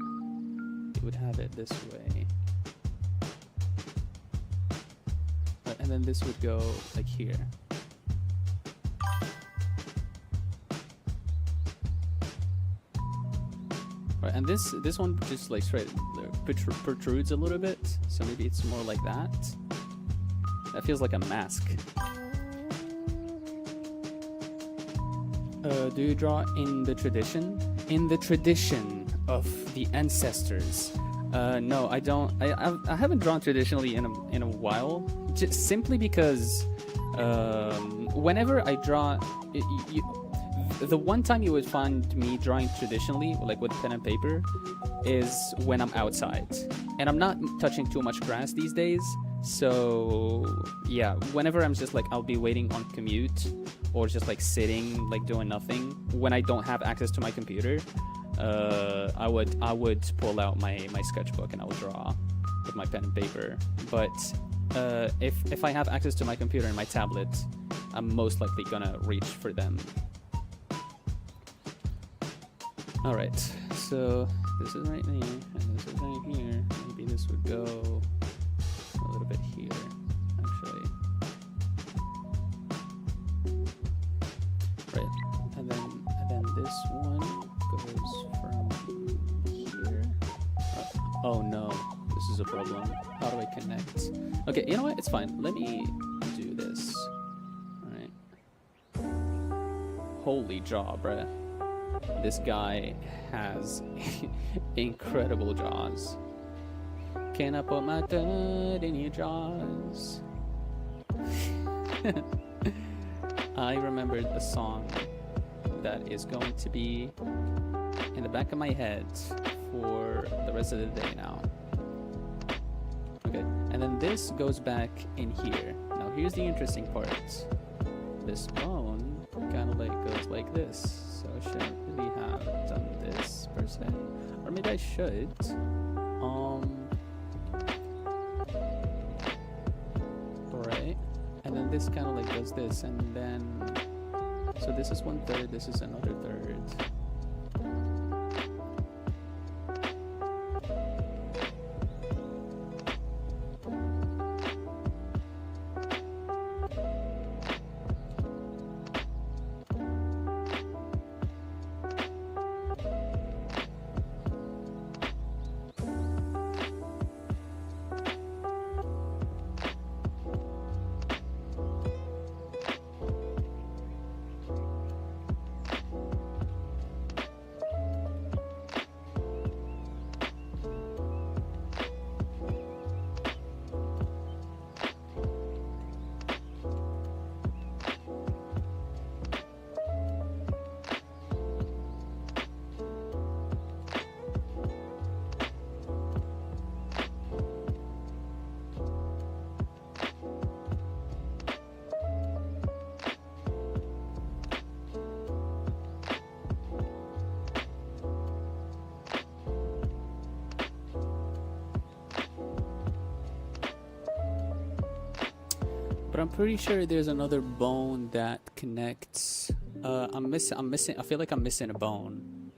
You would have it this way. And then this would go like here. Right, and this one just like straight protrudes a little bit, so maybe it's more like that. That feels like a mask. Do you draw in the tradition? In the tradition of the ancestors. No, I don't. I haven't drawn traditionally in a while. Just simply because whenever I draw, the one time you would find me drawing traditionally, like with pen and paper, is when I'm outside, and I'm not touching too much grass these days. So yeah, whenever I'm just like, I'll be waiting on commute or just like sitting, like doing nothing. When I don't have access to my computer, I would pull out my sketchbook and I would draw with my pen and paper. But if I have access to my computer and my tablet, I'm most likely gonna reach for them. All right, so this is right here, and this is right here. Maybe this would go a little bit here, actually. is a problem. How do I connect? Okay, you know what? It's fine. Let me do this. Alright. Holy jaw, bruh. This guy has incredible jaws. Can I put my dud in your jaws? I remembered a song that is going to be in the back of my head for the rest of the day now. Okay, and then this goes back in here. Now here's the interesting part. This bone kind of like goes like this. So I shouldn't really have done this per se. Or maybe I should. Right. And then this kind of like does this, and then so this is 1/3, this is another third. But I'm pretty sure there's another bone that connects. I'm missing. I feel like I'm missing a bone.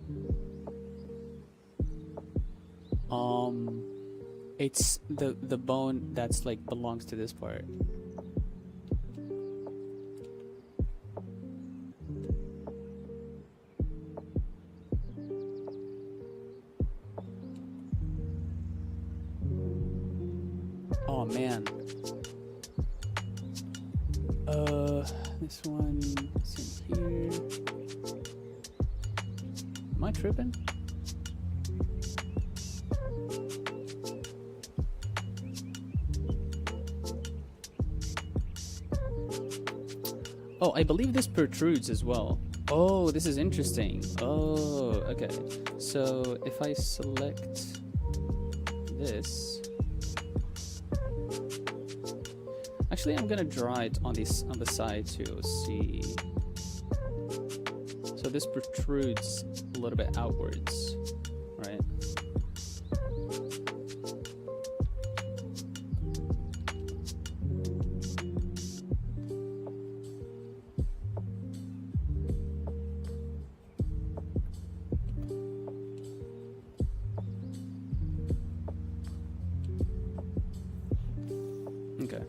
It's the bone that's like belongs to this part. Oh man. This one is in here. Am I tripping? Oh, I believe this protrudes as well. Oh, this is interesting. Oh, okay. So if I select this. Actually, I'm gonna draw it on this on the side to see. So this protrudes a little bit outwards, right? Okay.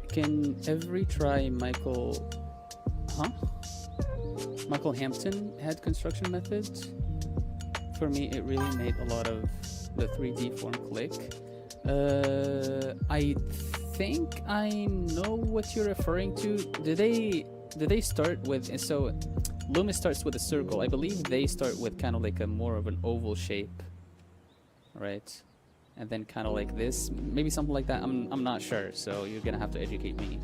Can every try Michael Hampton head construction methods? For me, it really made a lot of the 3D form click. I think I know what you're referring to. Do they start with, so Loomis starts with a circle. I believe they start with kind of like a more of an oval shape, right? And then kind of like this, maybe something like that. I'm not sure, so you're gonna have to educate me.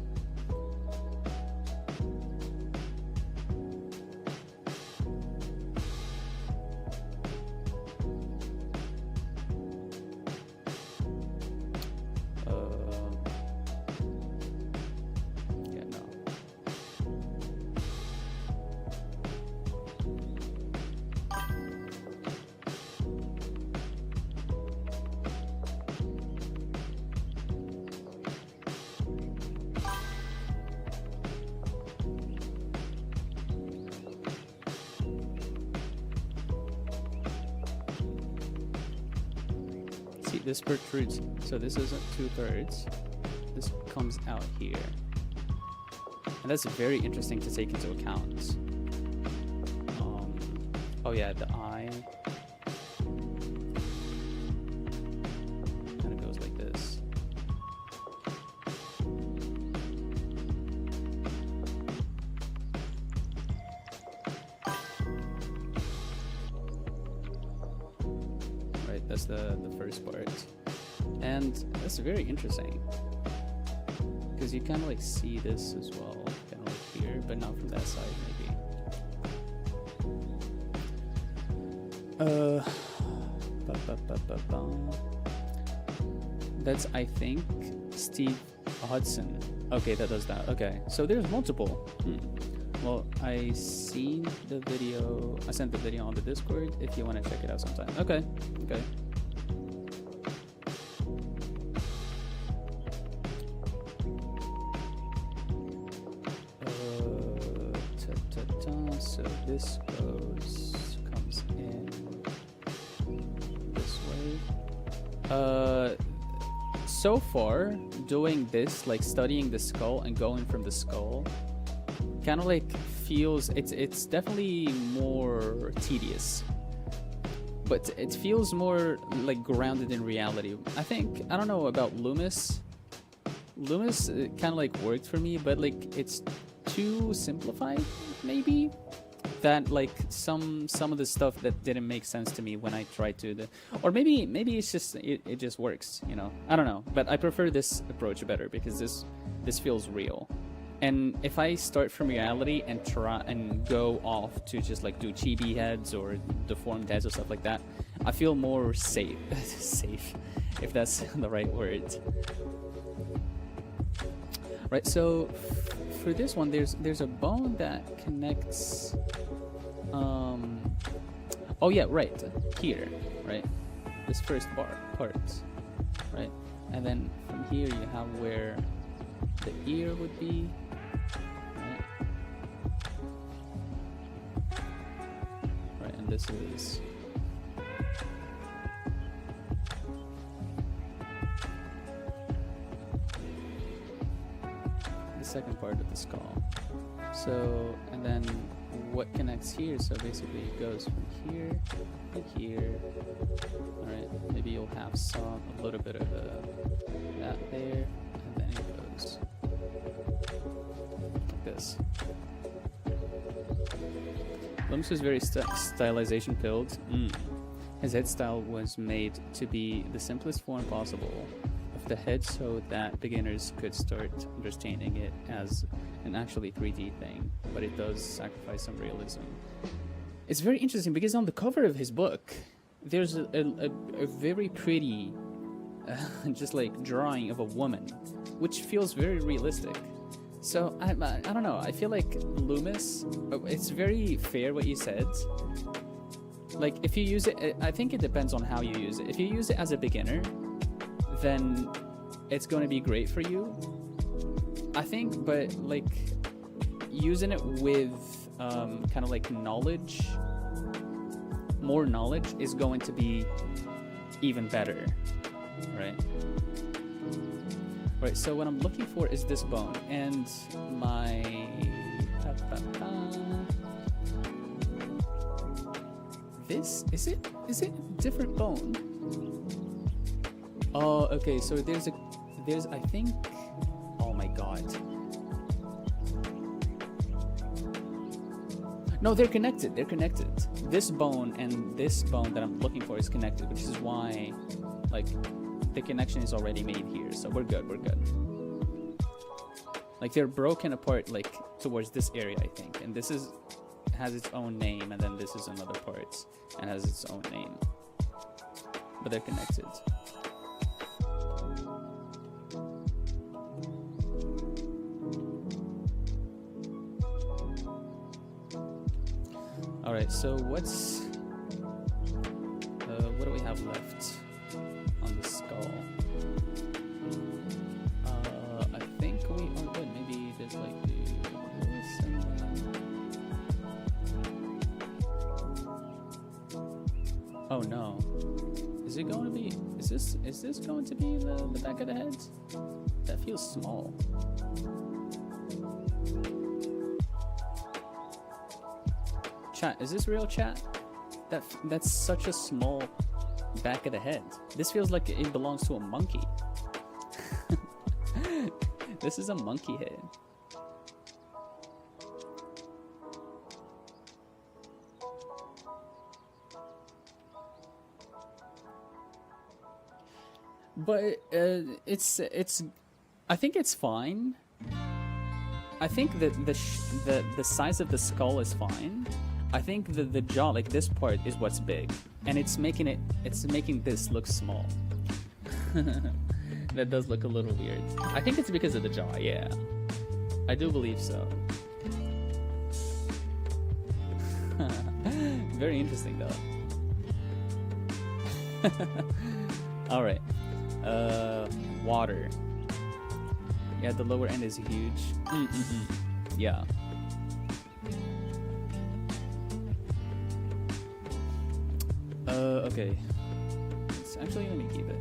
Yeah, no. See, this protrudes. So this isn't 2/3. This comes out here. And that's very interesting to take into account. Oh yeah, the eye kind of goes like this. Right, that's the first part. And that's very interesting. Because you kind of like see this as well, kind of like here, but not from that side maybe. That's, I think, Steve Hudson. Okay, that does that. Okay, so there's multiple. Well, I seen the video. I sent the video on the Discord if you want to check it out sometime. Okay, okay. So this comes in this way. So far, doing this, like studying the skull and going from the skull, kind of like feels, it's definitely more tedious, but it feels more like grounded in reality. I think, I don't know about Loomis. Loomis kind of like worked for me, but like it's too simplified maybe, that like some of the stuff that didn't make sense to me when I tried to or maybe it's just it just works, you know, I don't know, but I prefer this approach better because this feels real. And if I start from reality and try and go off to just like do chibi heads or deformed heads or stuff like that, I feel more safe safe, if that's the right word. Right, so for this one, there's a bone that connects. Oh yeah, right here, right. This first part, right, and then from here you have where the ear would be, right. Right, and this is. Second part of the skull. So, and then what connects here, so basically it goes from here to here. Alright, maybe you'll have a little bit of that there, and then it goes like this. Loomis was very stylization filled. His head style was made to be the simplest form possible the head so that beginners could start understanding it as an actually 3D thing, but it does sacrifice some realism. It's very interesting because on the cover of his book there's a very pretty just like drawing of a woman, which feels very realistic. So I don't know, I feel like Loomis, it's very fair what you said. Like if you use it, I think it depends on how you use it. If you use it as a beginner, then it's going to be great for you, I think, but like using it with kind of like knowledge, more knowledge is going to be even better, right? Right, so what I'm looking for is this bone, and my this is it a different bone? Oh, okay, so there's I think, oh my god. No, they're connected. This bone and this bone that I'm looking for is connected, which is why, like, the connection is already made here. So we're good. Like, they're broken apart, like, towards this area, I think. And this has its own name, and then this is another part and has its own name. But they're connected. Alright, so what do we have left on the skull? I think we are good. Maybe just like do this and oh no. Is Is it going to be? Is this going to be the back of the head? That feels small. Chat, is this real, chat? That's such a small back of the head. This feels like it belongs to a monkey. This is a monkey head. But it's I think it's fine. I think that the size of the skull is fine. I think the jaw, like this part, is what's big, and it's making this look small. That does look a little weird. I think it's because of the jaw. Yeah, I do believe so. Very interesting though. All right. Water. Yeah, the lower end is huge. Yeah. Okay. Actually, let me keep it.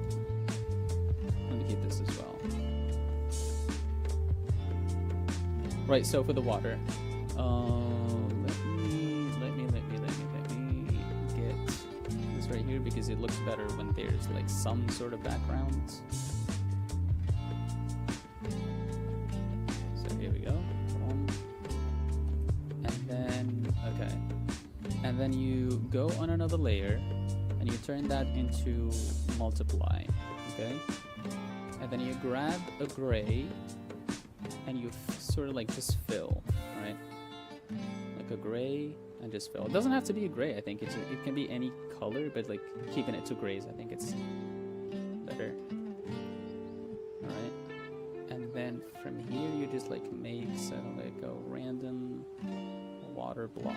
Let me keep this as well. Right, so for the water, let me get this right here because it looks better when there's like some sort of background. So here we go. And then, okay. And then you go on another layer and you turn that into multiply, okay? And then you grab a gray and you sort of like just fill, right? Like a gray and just fill. It doesn't have to be a gray, I think. It can be any color, but like keeping it to grays, I think it's better. Alright? And then from here you just like make like a random water blob.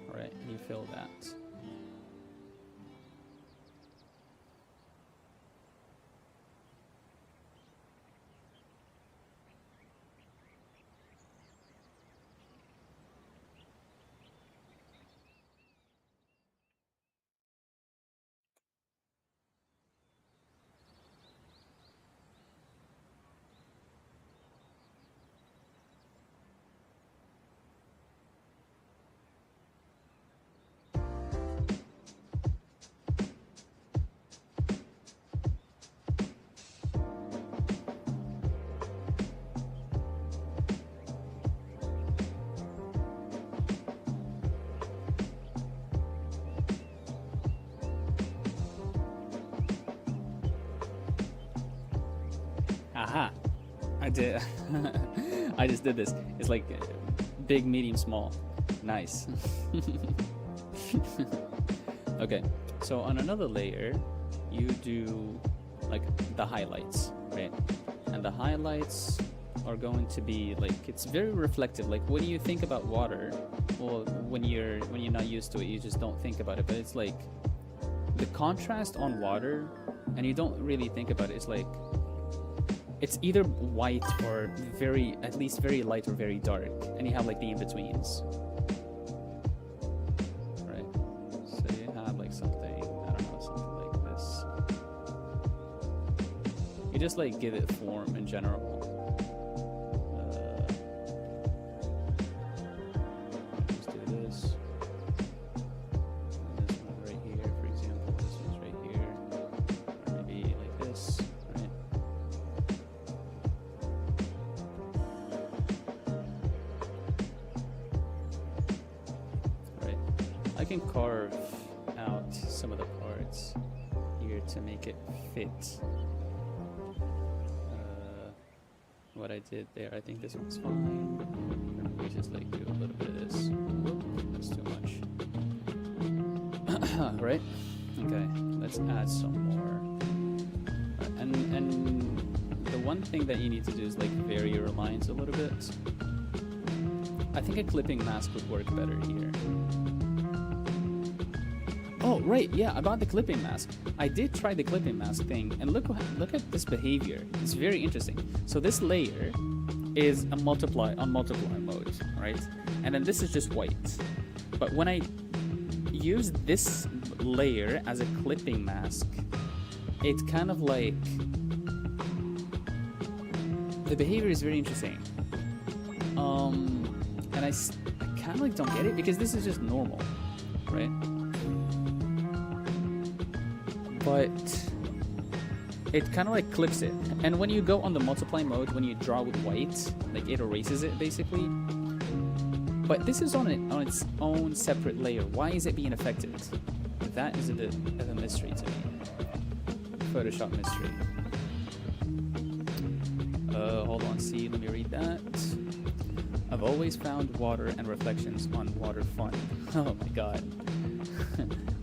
Alright, and you fill that. Aha! I did. I just did this. It's like big, medium, small. Nice. Okay, so on another layer, you do like the highlights, right? And the highlights are going to be like, it's very reflective. Like when you think about water, well, when you're not used to it, you just don't think about it. But it's like the contrast on water, and you don't really think about it. It's like it's either white or at least very light or very dark, and you have like the in-betweens. Right? So you have like something, I don't know, something like this. You just like give it form in general. Let's do this. And this one right here, for example. This one's right here. Or maybe like this. I can carve out some of the parts here to make it fit what I did there. I think this one's fine. Let me just like do a little bit of this. Whoop, that's too much. Right? Okay, let's add some more. And the one thing that you need to do is like vary your lines a little bit. I think a clipping mask would work better here. Oh, right, yeah, about the clipping mask. I did try the clipping mask thing, and look at this behavior. It's very interesting. So this layer is a multiply mode, right? And then this is just white. But when I use this layer as a clipping mask, it's kind of like the behavior is very interesting. And I kind of like don't get it because this is just normal, right? But it kind of like clips it. And when you go on the multiply mode, when you draw with white, like it erases it basically. But this is on its own separate layer. Why is it being affected? That is a bit of a mystery to me. Photoshop mystery. Hold on, see, let me read that. I've always found water and reflections on water fun. Oh my god.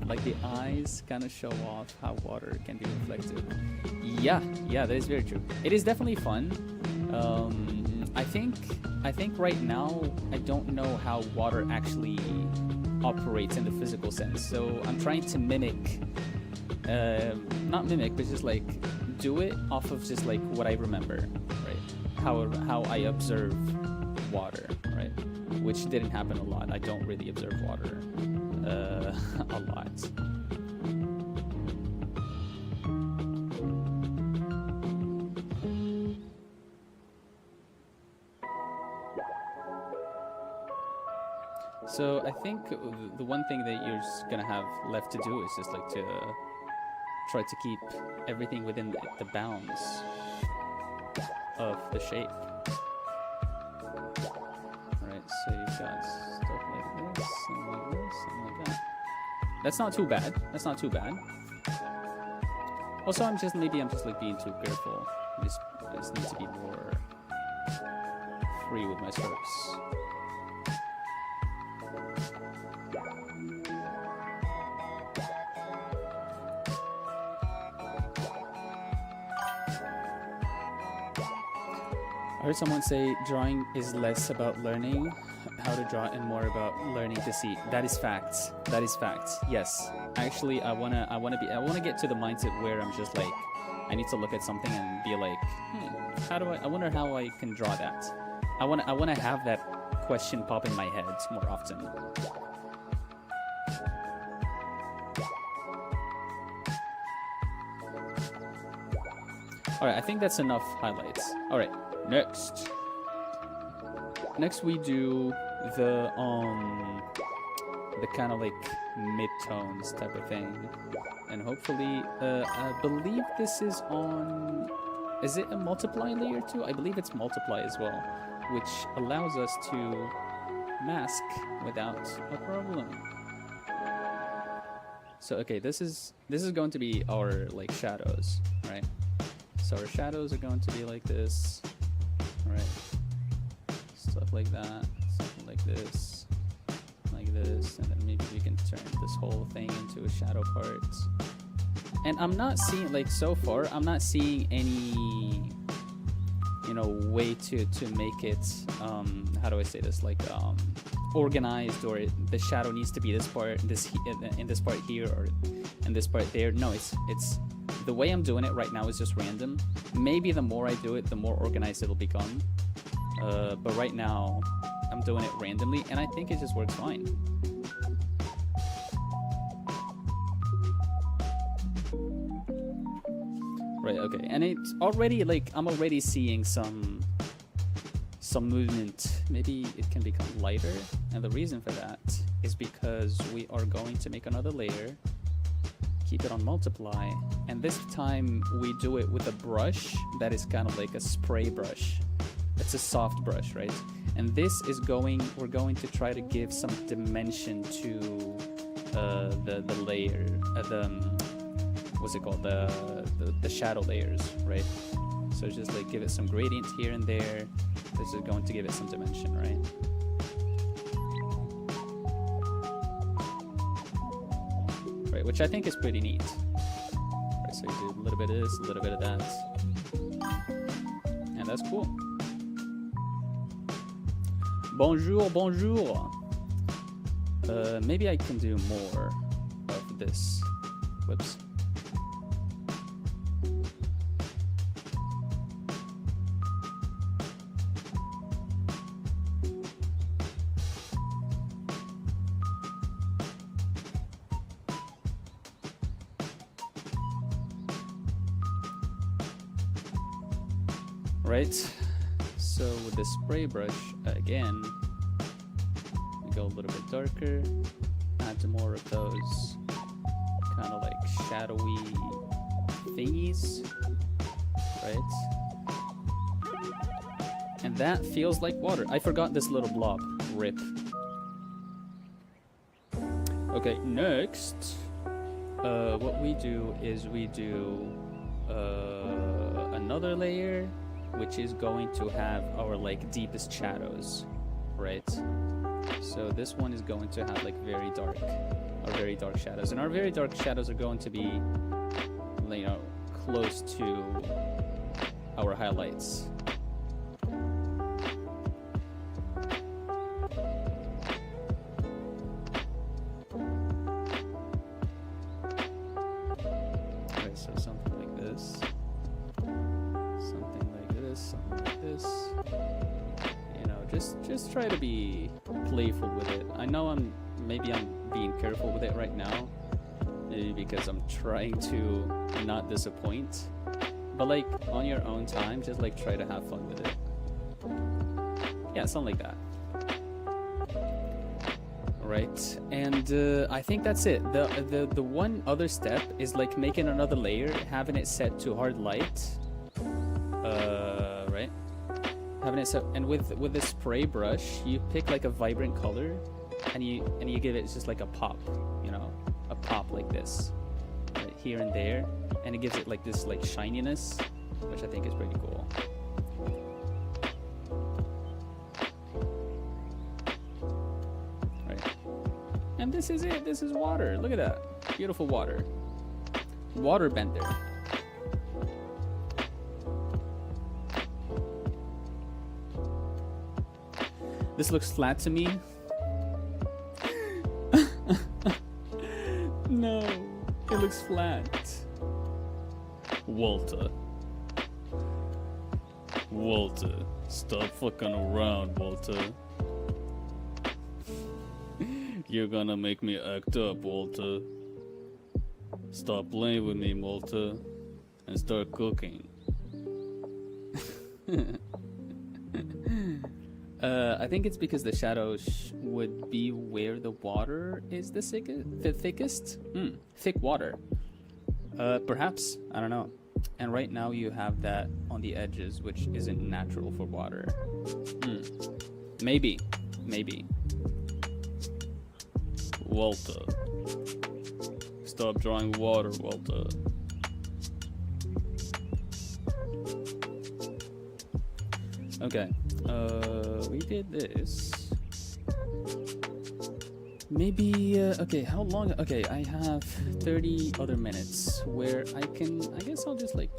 Like the eyes kind of show off how water can be reflected. Yeah, that is very true. It is definitely fun. I think right now I don't know how water actually operates in the physical sense. So I'm trying to mimic, not mimic, but just like do it off of just like what I remember, right? How I observe water, right? Which didn't happen a lot. I don't really observe water a lot. So I think the one thing that you're just gonna have left to do is just like to try to keep everything within the bounds of the shape. Alright, so you've got stuff like this, something like this, something like that. That's not too bad. That's not too bad. Also, I'm just like being too careful. I just need to be more free with my strokes. I heard someone say drawing is less about learning how to draw and more about learning to see. That is facts. That is facts. Yes. Actually, I wanna get to the mindset where I'm just like, I need to look at something and be like, I wonder how I can draw that. I wanna have that question pop in my head more often. All right, I think that's enough highlights. All right. Next we do the kind of like mid-tones type of thing, and hopefully I believe this is on, is it a multiply layer too? I believe it's multiply as well, which allows us to mask without a problem. So okay, this is going to be our like shadows, right? So our shadows are going to be like this. Right, stuff like that, something like this, and then maybe we can turn this whole thing into a shadow part. And I'm not seeing, like, so far, I'm not seeing any, you know, way to make it, how do I say this, like, organized, or the shadow needs to be this part, in this part here, or in this part there. No, it's the way I'm doing it right now is just random. Maybe the more I do it, the more organized it'll become. But right now, I'm doing it randomly, and I think it just works fine. Right, okay, and it's already, like, I'm already seeing some movement. Maybe it can become lighter, and the reason for that is because we are going to make another layer, keep it on multiply, and this time we do it with a brush that is kind of like a spray brush. It's a soft brush, right? And this is we're going to try to give some dimension to the layer, what's it called, the shadow layers, right? So just like give it some gradient here and there. This is going to give it some dimension, right? Right, which I think is pretty neat. Right, so you do a little bit of this, a little bit of that, and that's cool. Bonjour, bonjour. Maybe I can do more of this. Whoops. right? So with the spray brush, again, we go a little bit darker, add more of those kind of like shadowy thingies, right? And that feels like water. I forgot this little blob. Rip. Okay, next, what we do is we do another layer, which is going to have our like deepest shadows, right? So this one is going to have like very dark shadows, and our very dark shadows are going to be, you know, close to our highlights. So something like this, something like this, something like this. You know, just try to be playful with it. I know maybe I'm being careful with it right now, maybe because I'm trying to not disappoint. But like on your own time, just like try to have fun with it. Yeah, something like that. Right, and I think that's it. The one other step is like making another layer, having it set to hard light, right? Having it set, and with the spray brush, you pick like a vibrant color, and you give it just like a pop, you know, a pop like this, right here and there, and it gives it like this like shininess, which I think is pretty cool. And this is it. This is water. Look at that. Beautiful water. Water bender. This looks flat to me. No, it looks flat. Walter. Walter, stop fucking around, Walter. You're gonna make me act up, Walter. Stop playing with me, Walter, and start cooking. I think it's because the shadows would be where the water is the thickest. Thick water. Perhaps, I don't know. And right now you have that on the edges, which isn't natural for water. Maybe. Walter. Stop drawing water, Walter. Okay. We did this. Maybe, okay, how long? Okay, I have 30 other minutes where I guess I'll just like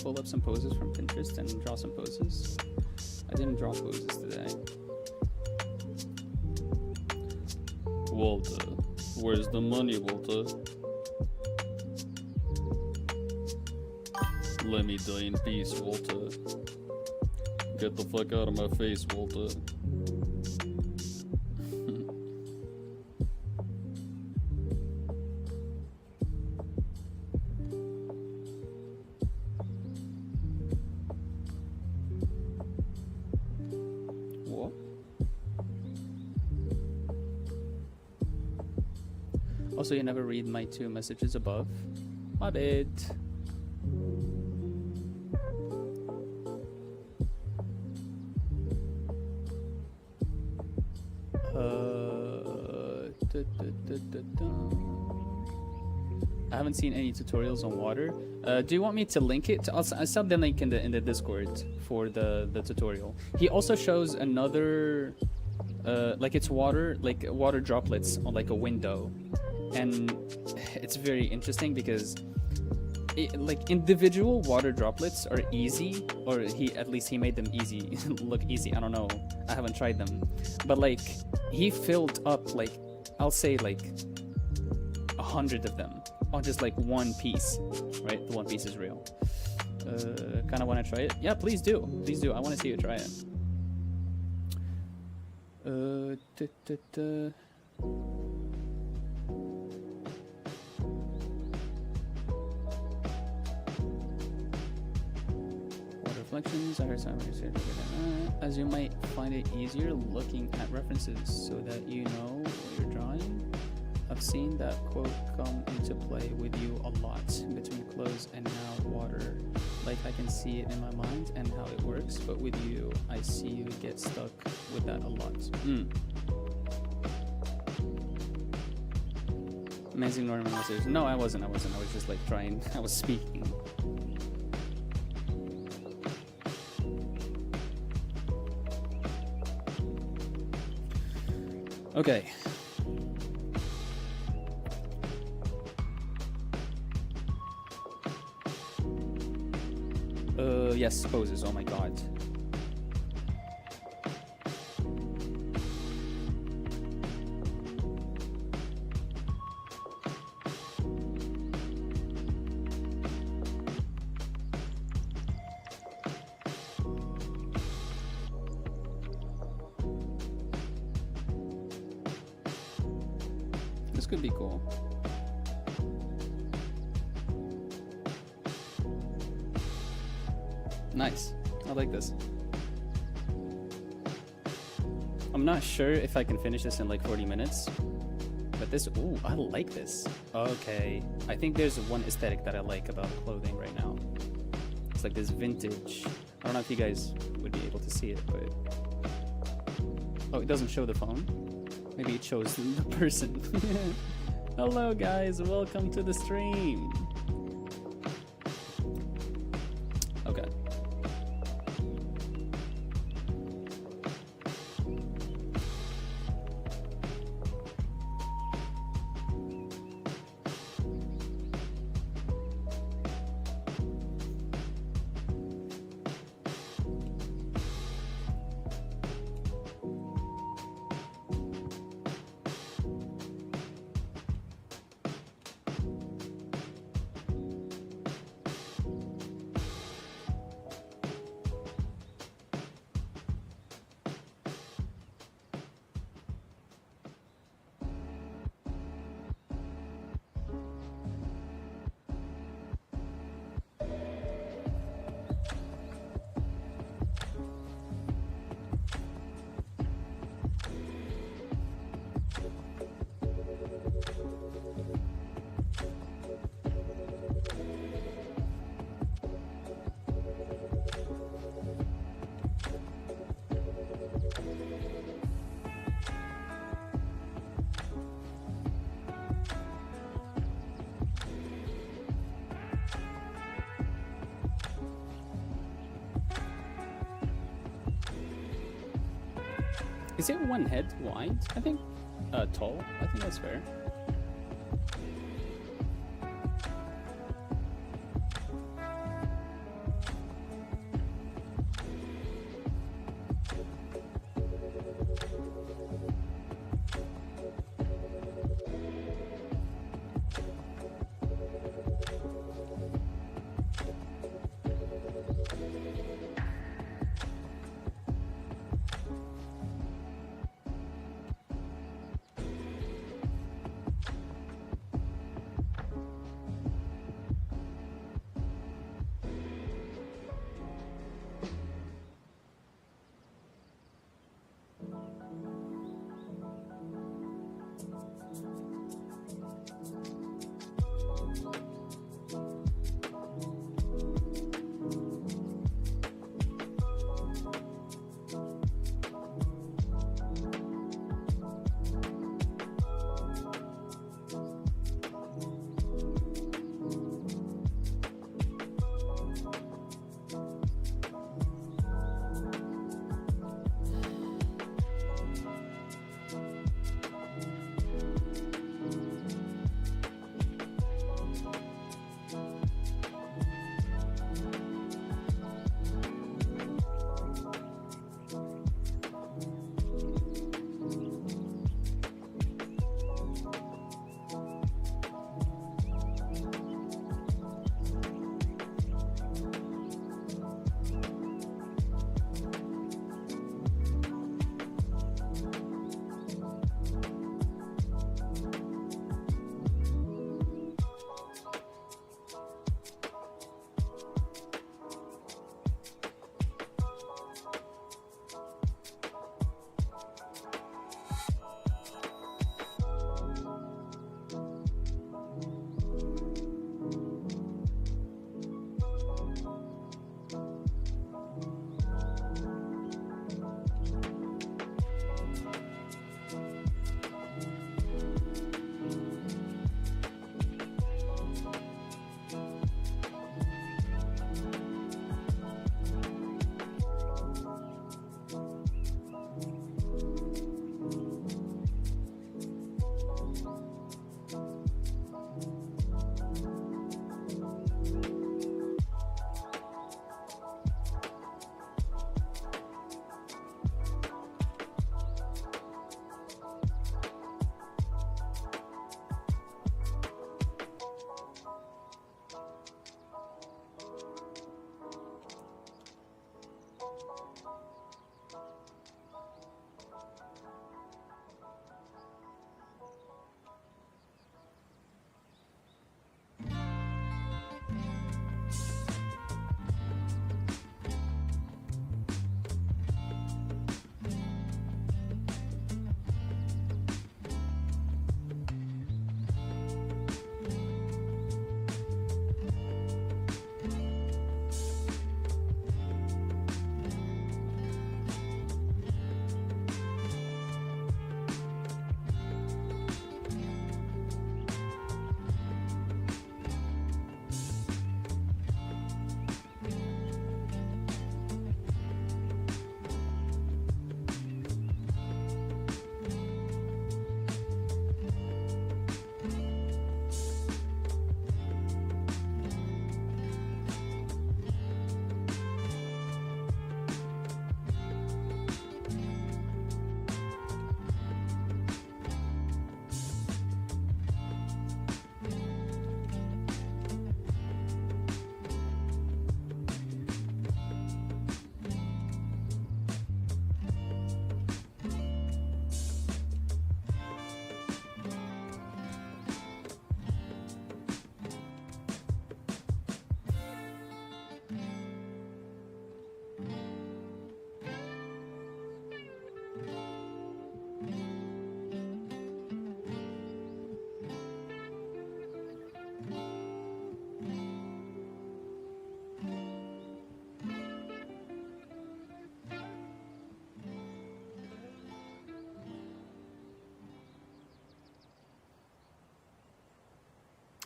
pull up some poses from Pinterest and draw some poses. I didn't draw poses today. Walter, where's the money, Walter? Let me die in peace, Walter. Get the fuck out of my face, Walter. What? Also, you never read my 2 messages above. My bad. I haven't seen any tutorials on water. Do you want me to link it? I'll sub the link in the Discord for the tutorial. He also shows another, like it's water, like water droplets on like a window, and it's very interesting because like individual water droplets are easy, or at least he made them easy look easy. I don't know, I haven't tried them, but like he filled up like, I'll say like 100 of them on just like one piece, right? The one piece is real. Kind of want to try it. Yeah, please do, I want to see you try it. reflections. I heard some as you might find it easier looking at references so that you know what you're drawing. I've seen that quote come into play with you a lot between clothes and now water. Like I can see it in my mind and how it works, but with you, I see you get stuck with that a lot. Amazing Norman message. No, I wasn't. I was just like trying. I was speaking. Okay. Yes, poses. Oh my god. This could be cool. Nice. I like this. I'm not sure if I can finish this in like 40 minutes. But this, ooh, I like this. Okay. I think there's one aesthetic that I like about clothing right now. It's like this vintage. I don't know if you guys would be able to see it, but... Oh, it doesn't show the phone? Maybe it shows the person. Hello guys, welcome to the stream. Okay. Is it one head wide? I think tall. I think that's fair.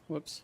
Whoops.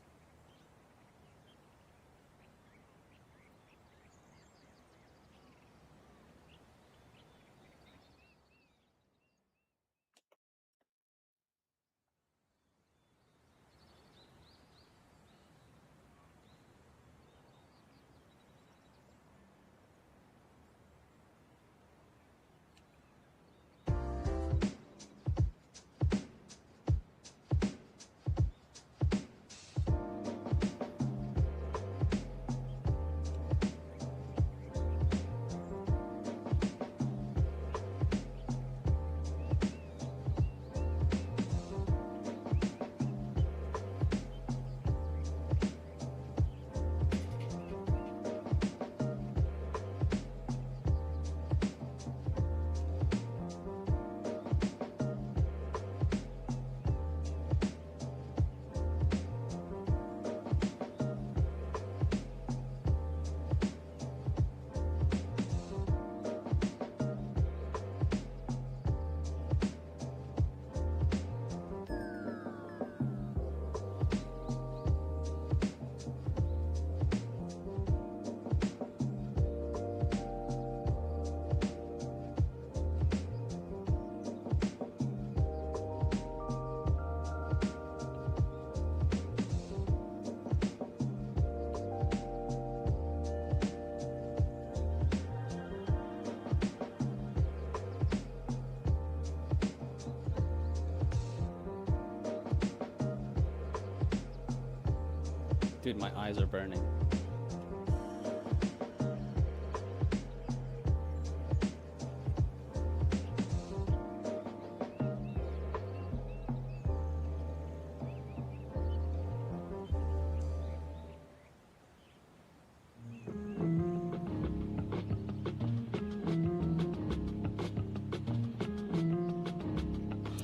Dude, my eyes are burning.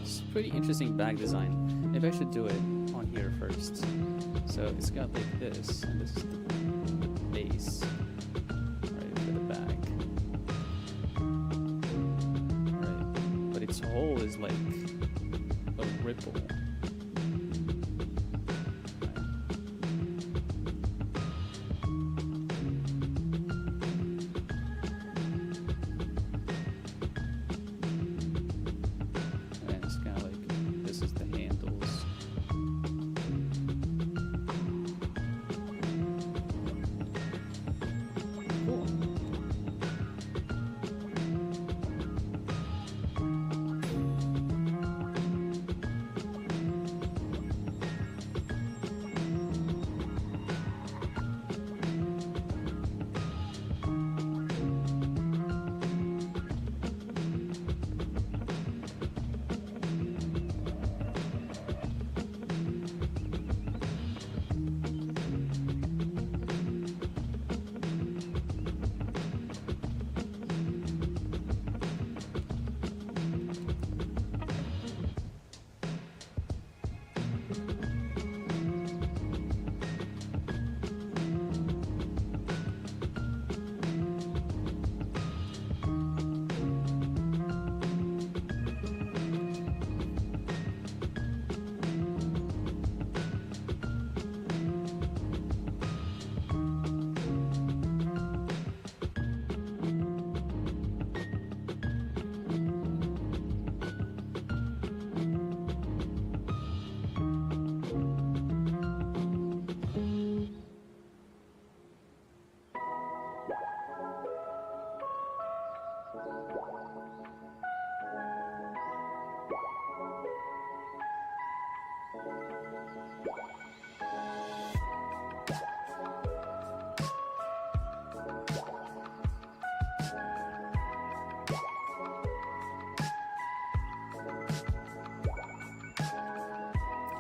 It's pretty interesting bag design. Maybe I should do it on here first. So it's got like this, and this is the base, right, for the bag. Right, but its hole is like a ripple. And it's kind of like, this is the handles.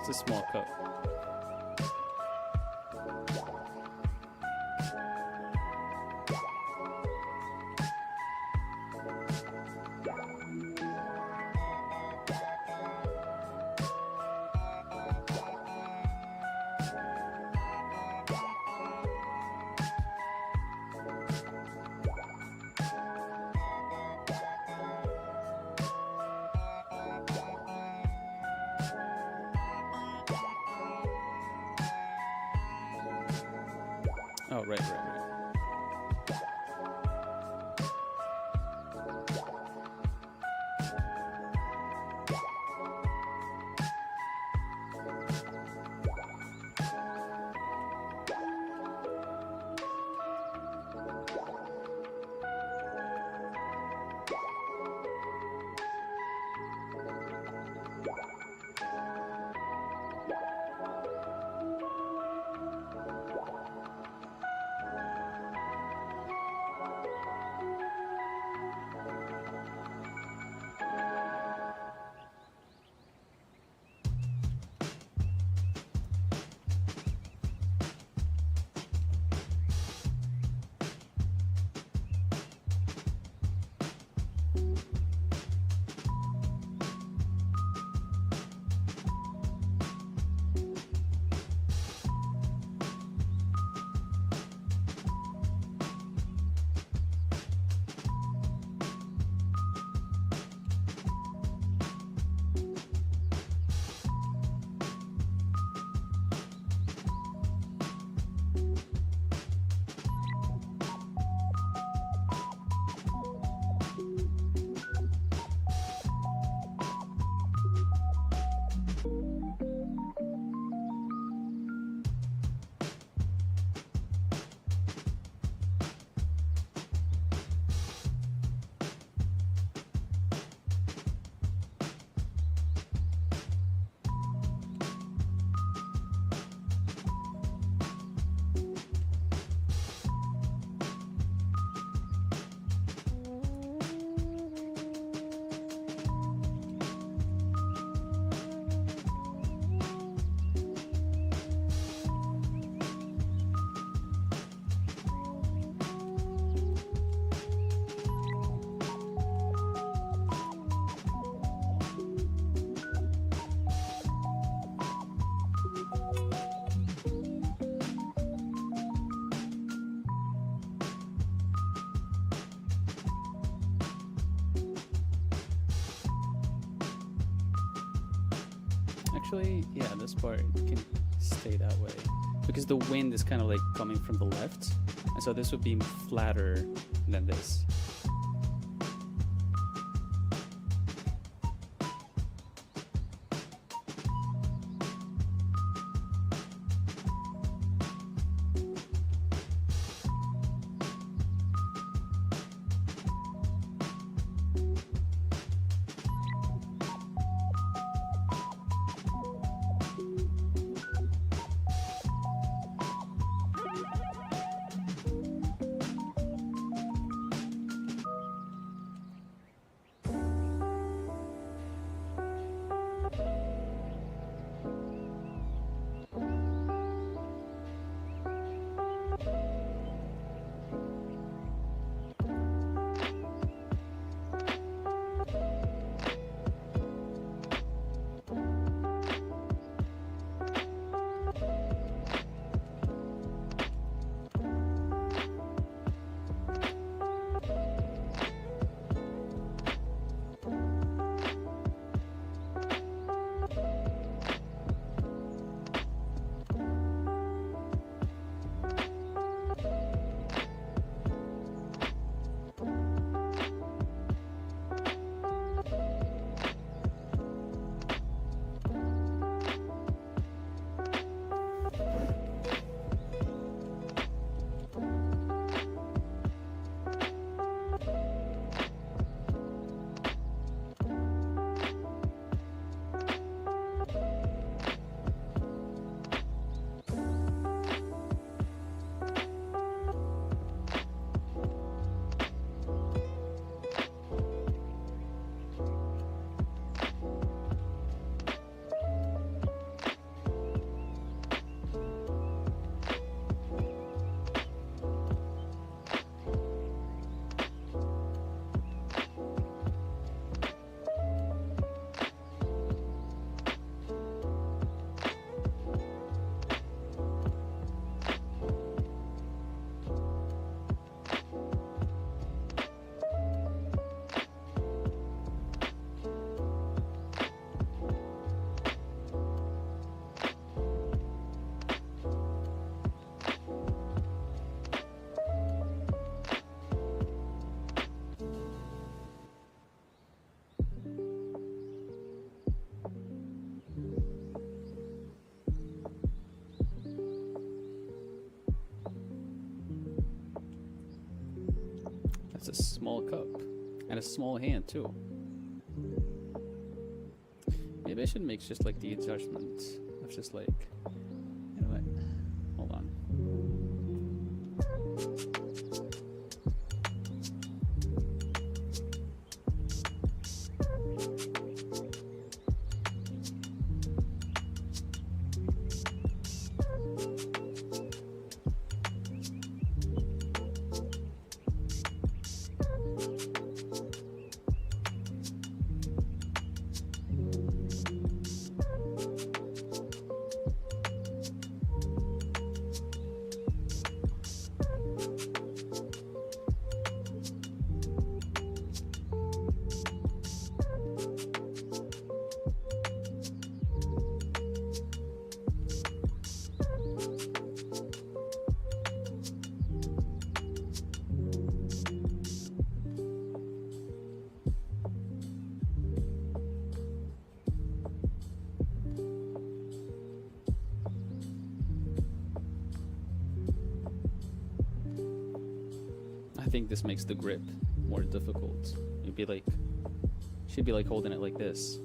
It's a small cup. right. Actually, yeah, this part can stay that way because the wind is kind of like coming from the left, and so this would be flatter than this. That's a small cup. And a small hand too. Maybe I should make just like the adjustment of just like, you know what? Hold on. I think this makes the grip more difficult. You'd be like, should be like holding it like this.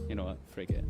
You know what? Frig it.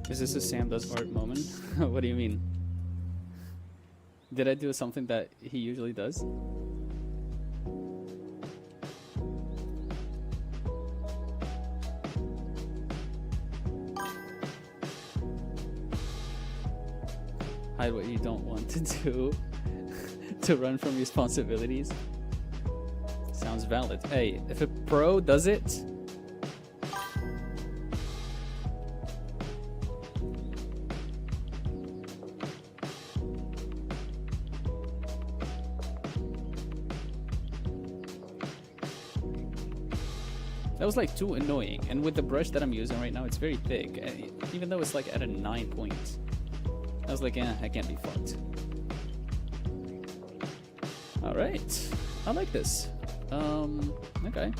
Is this a Sam does art moment? What do you mean? Did I do something that he usually does? Hide what you don't want to do to run from responsibilities. Sounds valid. Hey, if a pro does it, that was like too annoying, and with the brush that I'm using right now, it's very thick. And even though it's like at a 9 point, I was like, yeah, I can't be fucked. All right, I like this. Okay.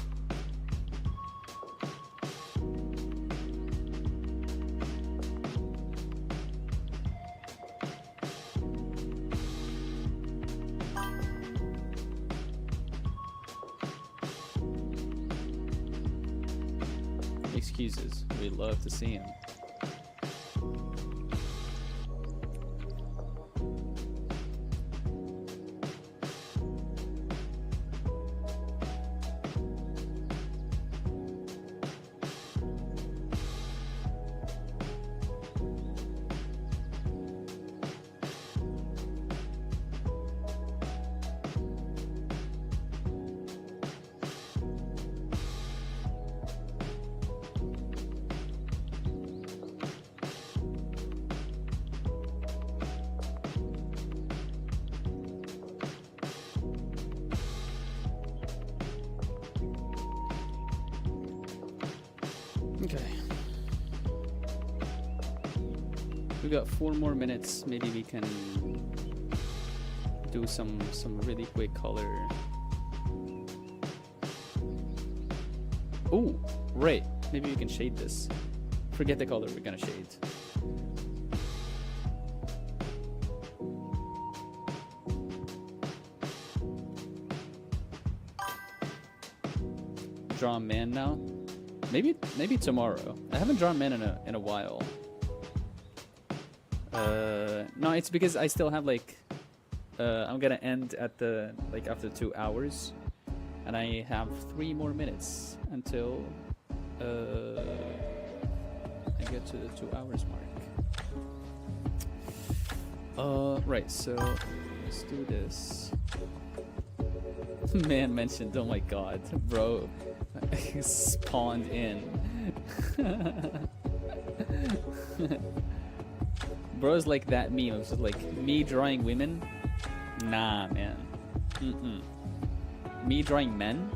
Excuses. We'd love to see him. Okay. We got 4 more minutes. Maybe we can do some really quick color. Oh, right. Maybe we can shade this. Forget the color we're gonna shade. Draw a man now. Maybe tomorrow. I haven't drawn men in a while. No, it's because I still have like I'm gonna end at the after 2 hours, and I have 3 more minutes until I get to the 2 hours mark. Right, so let's do this. Man mentioned, oh my god, bro spawned in. Bro's like that meme. It was just like me drawing women. Nah, man. Me drawing men.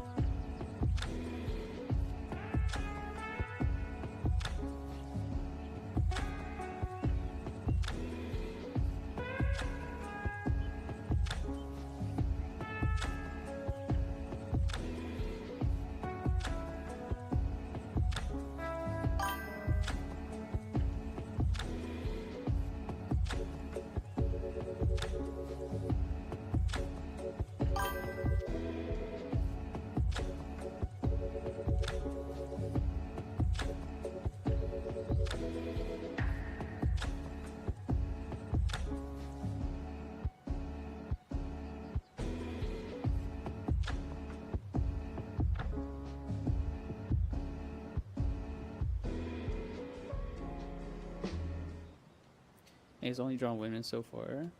He's only drawn women so far, or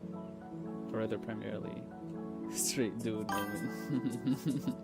rather primarily straight dude moment.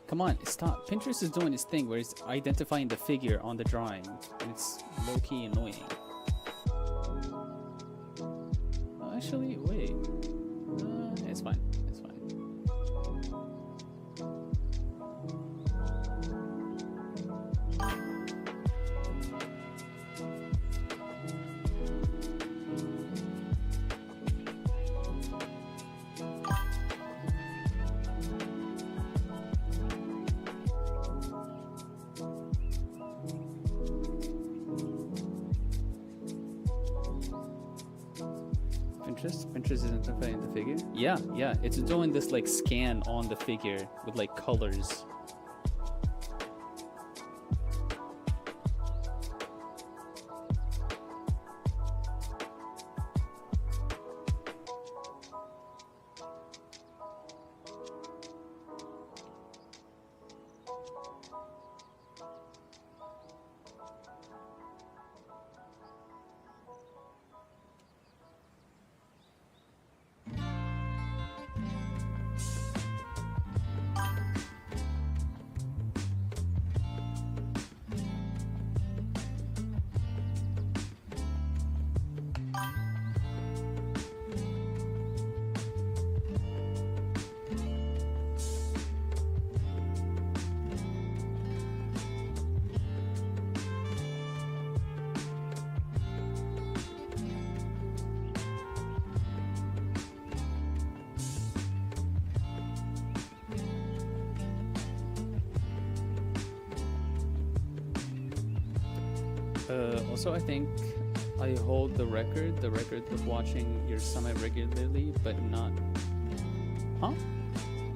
Come on, stop. Pinterest is doing this thing where it's identifying the figure on the drawing, and it's low-key annoying. Actually, wait. It's fine. It's fine. Pinterest is identifying the figure? Yeah, it's doing this like scan on the figure with like colors. Also, I think I hold the record of watching your semi-regularly, but not... Huh?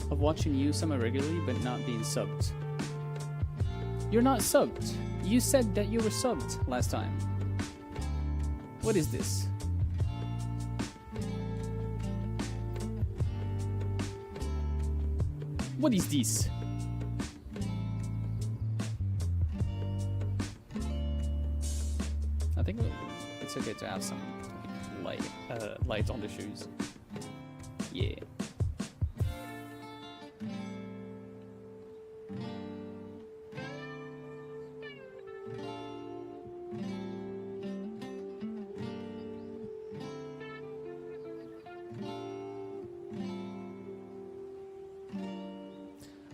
Of watching you semi-regularly, but not being subbed. You're not subbed. You said that you were subbed last time. What is this? What is this? I think it's okay to have some light on the shoes. Yeah.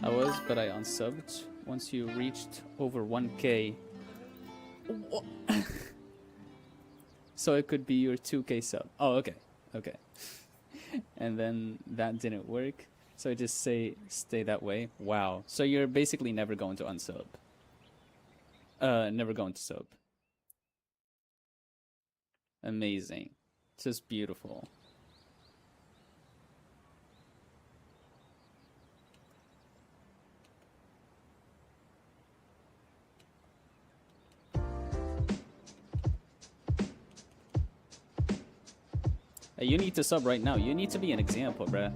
I was, but I unsubbed once you reached over 1K. So it could be your 2K sub. Oh, okay. Okay. And then that didn't work. So I just stay that way. Wow. So you're basically never going to unsub. Never going to sub. Amazing. Just beautiful. Hey, you need to sub right now. You need to be an example, bruh.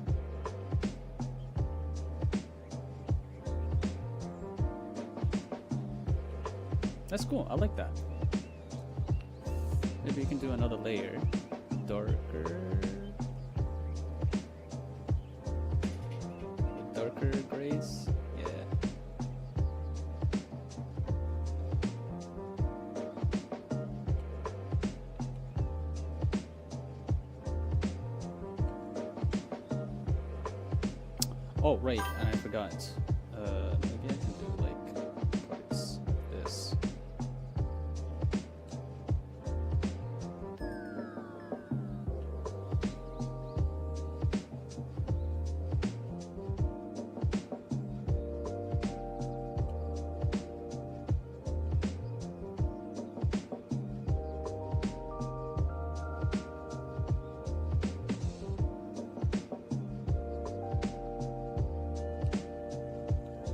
That's cool. I like that. Maybe you can do another layer. Darker. Darker grays. Yeah. Oh, right. And I forgot. Maybe I can do like parts. This.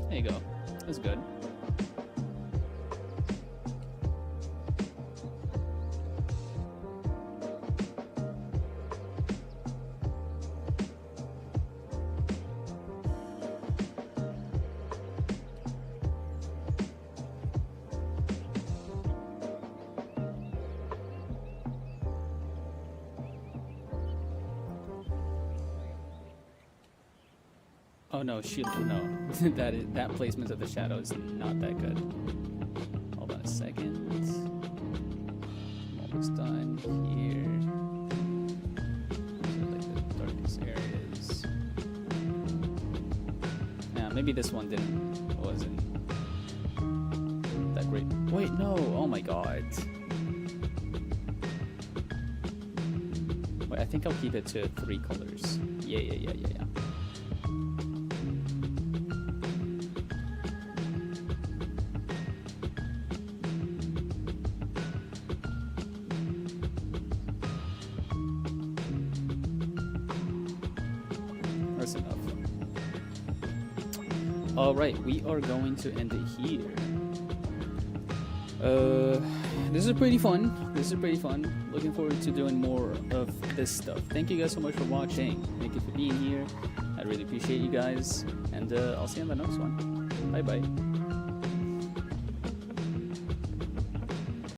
There you go. That's good. Oh no, shield, no. that placement of the shadow is not that good. Hold on a second. I'm almost done here. So like the darkest areas. Yeah, maybe this one wasn't that great. Wait, no, oh my god. Wait, I think I'll keep it to 3 colors. Yeah. That's enough. Alright, we are going to end it here. This is pretty fun. Looking forward to doing more of this stuff. Thank you guys so much for watching. Thank you for being here. I really appreciate you guys. And I'll see you on the next one. Bye bye.